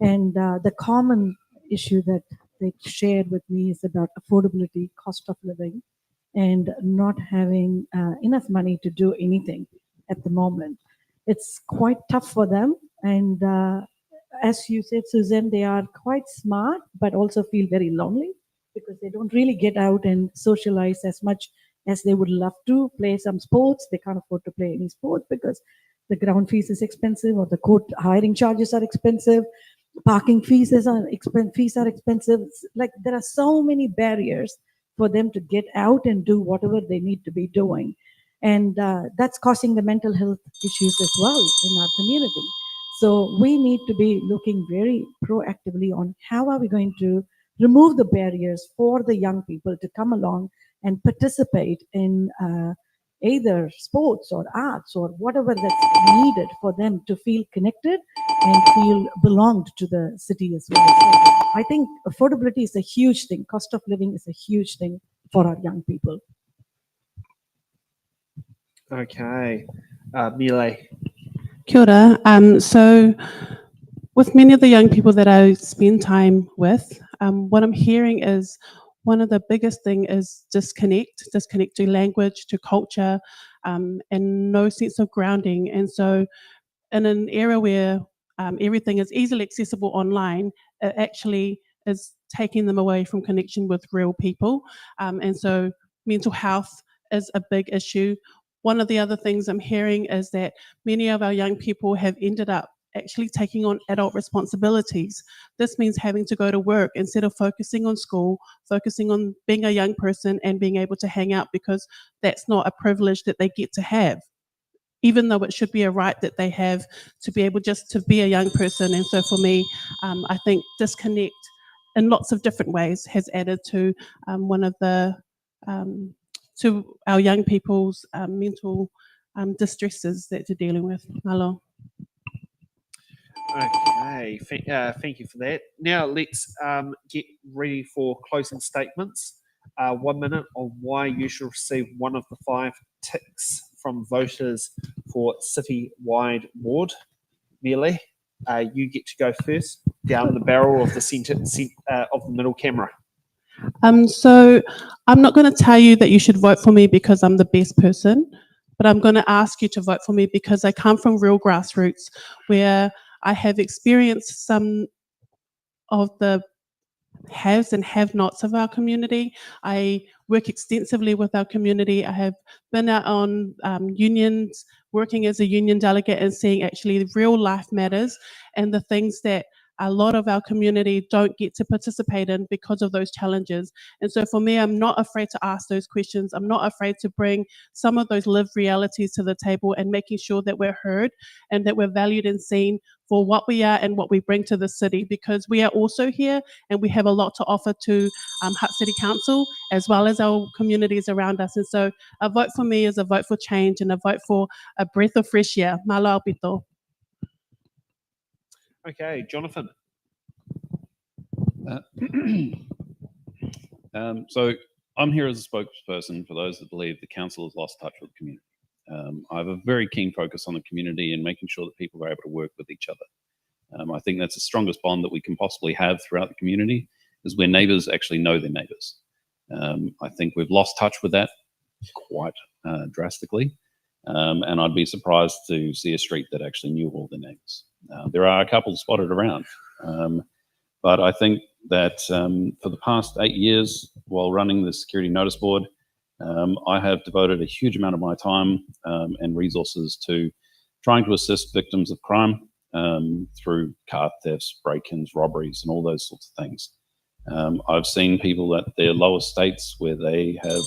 and the common issue that they shared with me is about affordability, cost of living, and not having enough money to do anything at the moment. It's quite tough for them, and as you said, Susan, they are quite smart, but also feel very lonely because they don't really get out and socialize as much as they would love to. Play some sports. They can't afford to play any sports because the ground fees is expensive, or the court hiring charges are expensive, parking fees are expensive. Like, there are so many barriers for them to get out and do whatever they need to be doing. And that's causing the mental health issues as well in our community. So we need to be looking very proactively on how are we going to remove the barriers for the young people to come along and participate in either sports or arts or whatever that's needed for them to feel connected and feel belonged to the city as well. So I think affordability is a huge thing. Cost of living is a huge thing for our young people. Okay. Mile. Kia ora. So with many of the young people that I spend time with, what I'm hearing is one of the biggest thing is disconnect to language, to culture, and no sense of grounding. And so in an era where everything is easily accessible online, it actually is taking them away from connection with real people. And so mental health is a big issue. One of the other things I'm hearing is that many of our young people have ended up actually taking on adult responsibilities. This means having to go to work instead of focusing on school, focusing on being a young person and being able to hang out, because that's not a privilege that they get to have, even though it should be a right that they have to be able just to be a young person. And so for me, I think disconnect in lots of different ways has added to one of the to our young people's mental distresses that they're dealing with. Malo. Okay. Thank you for that. Now let's get ready for closing statements. 1 minute on why you should receive one of the 5 ticks from voters for city-wide ward. Mile, you get to go first, down the barrel of the centre of the middle camera. So I'm not going to tell you that you should vote for me because I'm the best person, but I'm going to ask you to vote for me because I come from real grassroots where I have experienced some of the haves and have-nots of our community. I work extensively with our community. I have been out on unions, working as a union delegate and seeing actually real life matters and the things that a lot of our community don't get to participate in because of those challenges. And so for me, I'm not afraid to ask those questions. I'm not afraid to bring some of those lived realities to the table and making sure that we're heard and that we're valued and seen for what we are and what we bring to the city, because we are also here and we have a lot to offer to Hutt City Council as well as our communities around us. And so a vote for me is a vote for change and a vote for a breath of fresh air. Malo Alpito. Okay, Jonathan. So I'm here as a spokesperson for those that believe the council has lost touch with the community. I have a very keen focus on the community and making sure that people are able to work with each other. I think that's the strongest bond that we can possibly have throughout the community, is where neighbours actually know their neighbours. I think we've lost touch with that quite drastically, and I'd be surprised to see a street that actually knew all their neighbours. There are a couple spotted around, but I think that for the past 8 years, while running the security notice board, I have devoted a huge amount of my time and resources to trying to assist victims of crime through car thefts, break-ins, robberies, and all those sorts of things. I've seen people at their lowest states where they have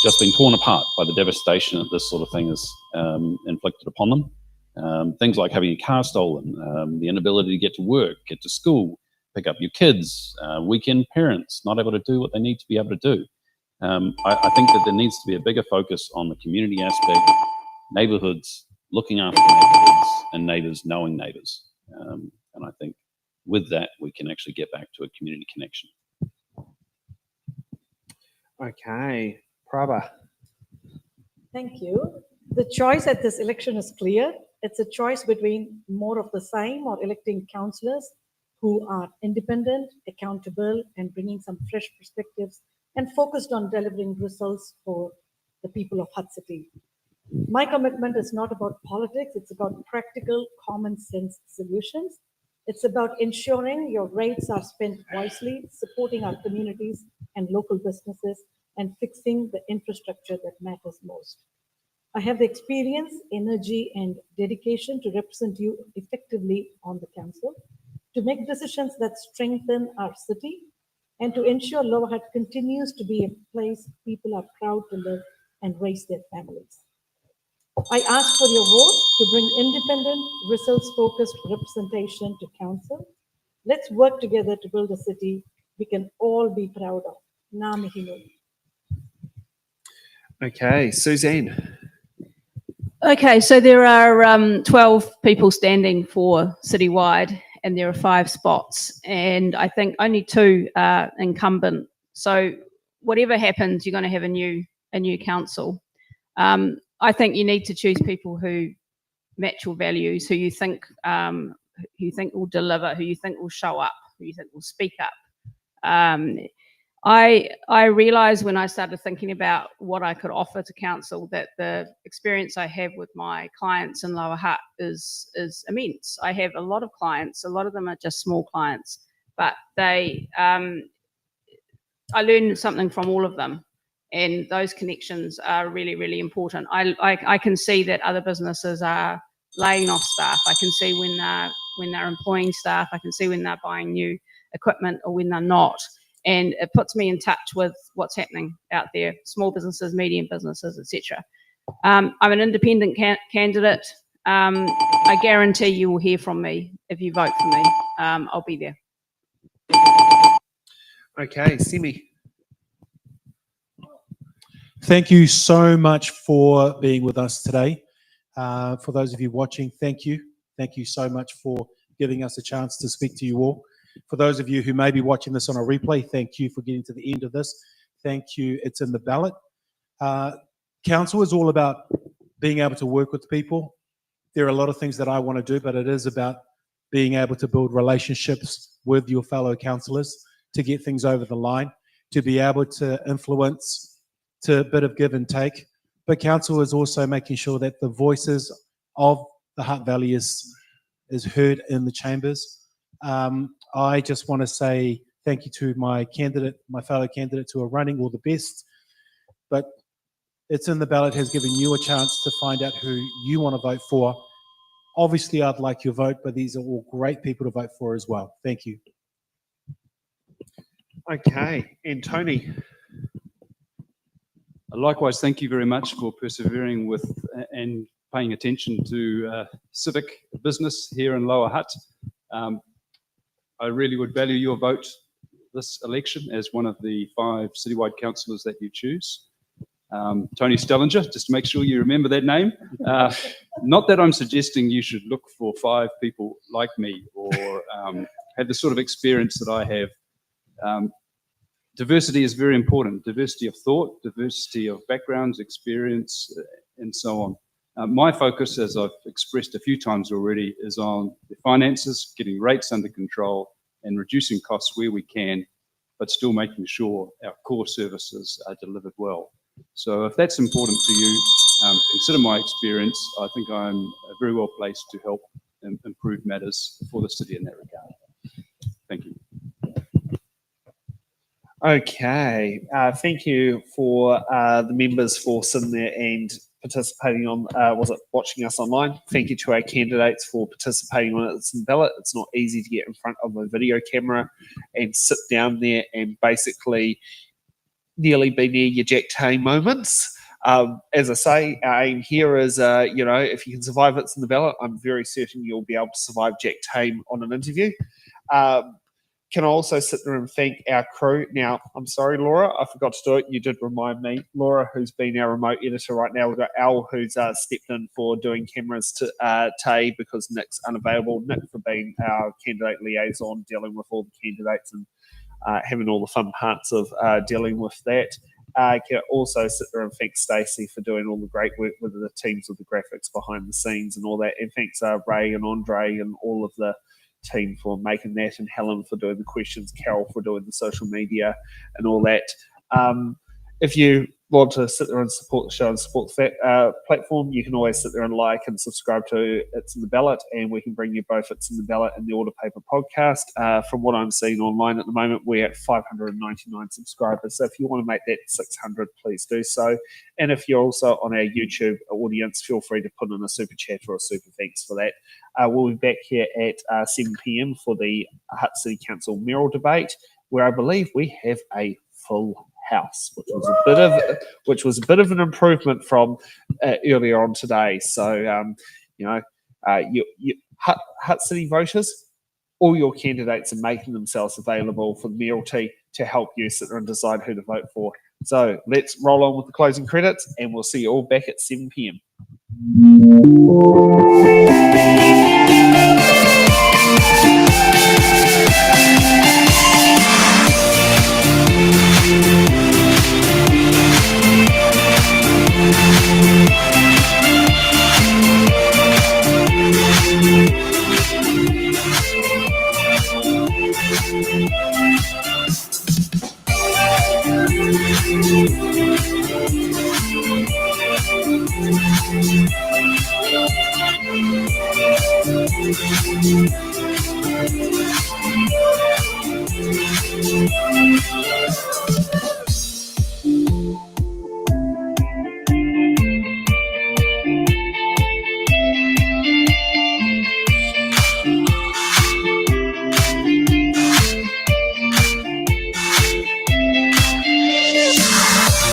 just been torn apart by the devastation that this sort of thing has inflicted upon them. Things like having your car stolen, the inability to get to work, get to school, pick up your kids, weekend parents, not able to do what they need to be able to do. I think that there needs to be a bigger focus on the community aspect, neighbourhoods, looking after neighbourhoods, and neighbours knowing neighbours. And I think with that, we can actually get back to a community connection. Okay, Prabha. Thank you. The choice at this election is clear. It's a choice between more of the same or electing councillors who are independent, accountable, and bringing some fresh perspectives and focused on delivering results for the people of Hutt City. My commitment is not about politics. It's about practical, common sense solutions. It's about ensuring your rates are spent wisely, supporting our communities and local businesses, and fixing the infrastructure that matters most. I have the experience, energy, and dedication to represent you effectively on the council, to make decisions that strengthen our city, and to ensure Lower Hutt continues to be a place people are proud to live and raise their families. I ask for your vote to bring independent, results-focused representation to council. Let's work together to build a city we can all be proud of. Ngā mihi nui. Okay, Suzanne. Okay, so there are 12 people standing for citywide, and there are 5 spots, and I think only 2 are incumbent. So whatever happens, you're going to have a new council. I think you need to choose people who match your values, who you think will deliver, who you think will show up, who you think will speak up. I realised when I started thinking about what I could offer to council that the experience I have with my clients in Lower Hutt is immense. I have a lot of clients. A lot of them are just small clients, but I learn something from all of them, and those connections are really, really important. I can see that other businesses are laying off staff. I can see when they're employing staff. I can see when they're buying new equipment or when they're not. And it puts me in touch with what's happening out there, small businesses, medium businesses, etc. I'm an independent candidate. I guarantee you will hear from me if you vote for me. I'll be there. Okay, Simi. Thank you so much for being with us today. For those of you watching, thank you. Thank you so much for giving us a chance to speak to you all. For those of you who may be watching this on a replay, thank you for getting to the end of this. Thank you. It's in the ballot. Council is all about being able to work with people. There are a lot of things that I want to do, but it is about being able to build relationships with your fellow councillors to get things over the line, to be able to influence, to a bit of give and take. But council is also making sure that the voices of the Hutt Valley is heard in the chambers. I just want to say thank you to my fellow candidates who are running, all the best. But It's in the Ballot has given you a chance to find out who you want to vote for. Obviously, I'd like your vote, but these are all great people to vote for as well. Thank you. Okay, and Tony. Likewise, thank you very much for persevering with and paying attention to civic business here in Lower Hutt. I really would value your vote this election as one of the 5 citywide councillors that you choose. Tony Stellinger, just to make sure you remember that name. Not that I'm suggesting you should look for 5 people like me or have the sort of experience that I have. Diversity is very important. Diversity of thought, diversity of backgrounds, experience, and so on. My focus, as I've expressed a few times already, is on the finances, getting rates under control and reducing costs where we can, but still making sure our core services are delivered well. So if that's important to you, consider my experience. I think I'm very well placed to help improve matters for the city in that regard. Thank you. Okay, thank you for the members for sitting there and participating on, watching us online. Thank you to our candidates for participating on It's in the Ballot. It's not easy to get in front of a video camera and sit down there and basically nearly be near your Jack Tay moments. As I say, our aim here is, if you can survive It's in the Ballot, I'm very certain you'll be able to survive Jack Tay on an interview. Can I also sit there and thank our crew? Now, I'm sorry, Laura, I forgot to do it. You did remind me. Laura, who's been our remote editor right now. We've got Al, who's stepped in for doing cameras to Tay because Nick's unavailable. Nick for being our candidate liaison, dealing with all the candidates and having all the fun parts of dealing with that. Can also sit there and thank Stacey for doing all the great work with the teams of the graphics behind the scenes and all that. And thanks Ray and Andre and all of the team for making that, and Helen for doing the questions, Carol for doing the social media and all that. If you want to sit there and support the show and support the platform, you can always sit there and like and subscribe to It's in the Ballot, and we can bring you both It's in the Ballot and the Order Paper podcast. From what I'm seeing online at the moment, we're at 599 subscribers. So if you want to make that 600, please do so. And if you're also on our YouTube audience, feel free to put in a super chat or a super thanks for that. We'll be back here at 7 p.m. for the Hutt City Council mayoral debate, where I believe we have a full house, which was a bit of an improvement from earlier on today. So, Hutt City voters, all your candidates are making themselves available for the mayoralty to help you sit there and decide who to vote for. So let's roll on with the closing credits, and we'll see you all back at 7 p.m.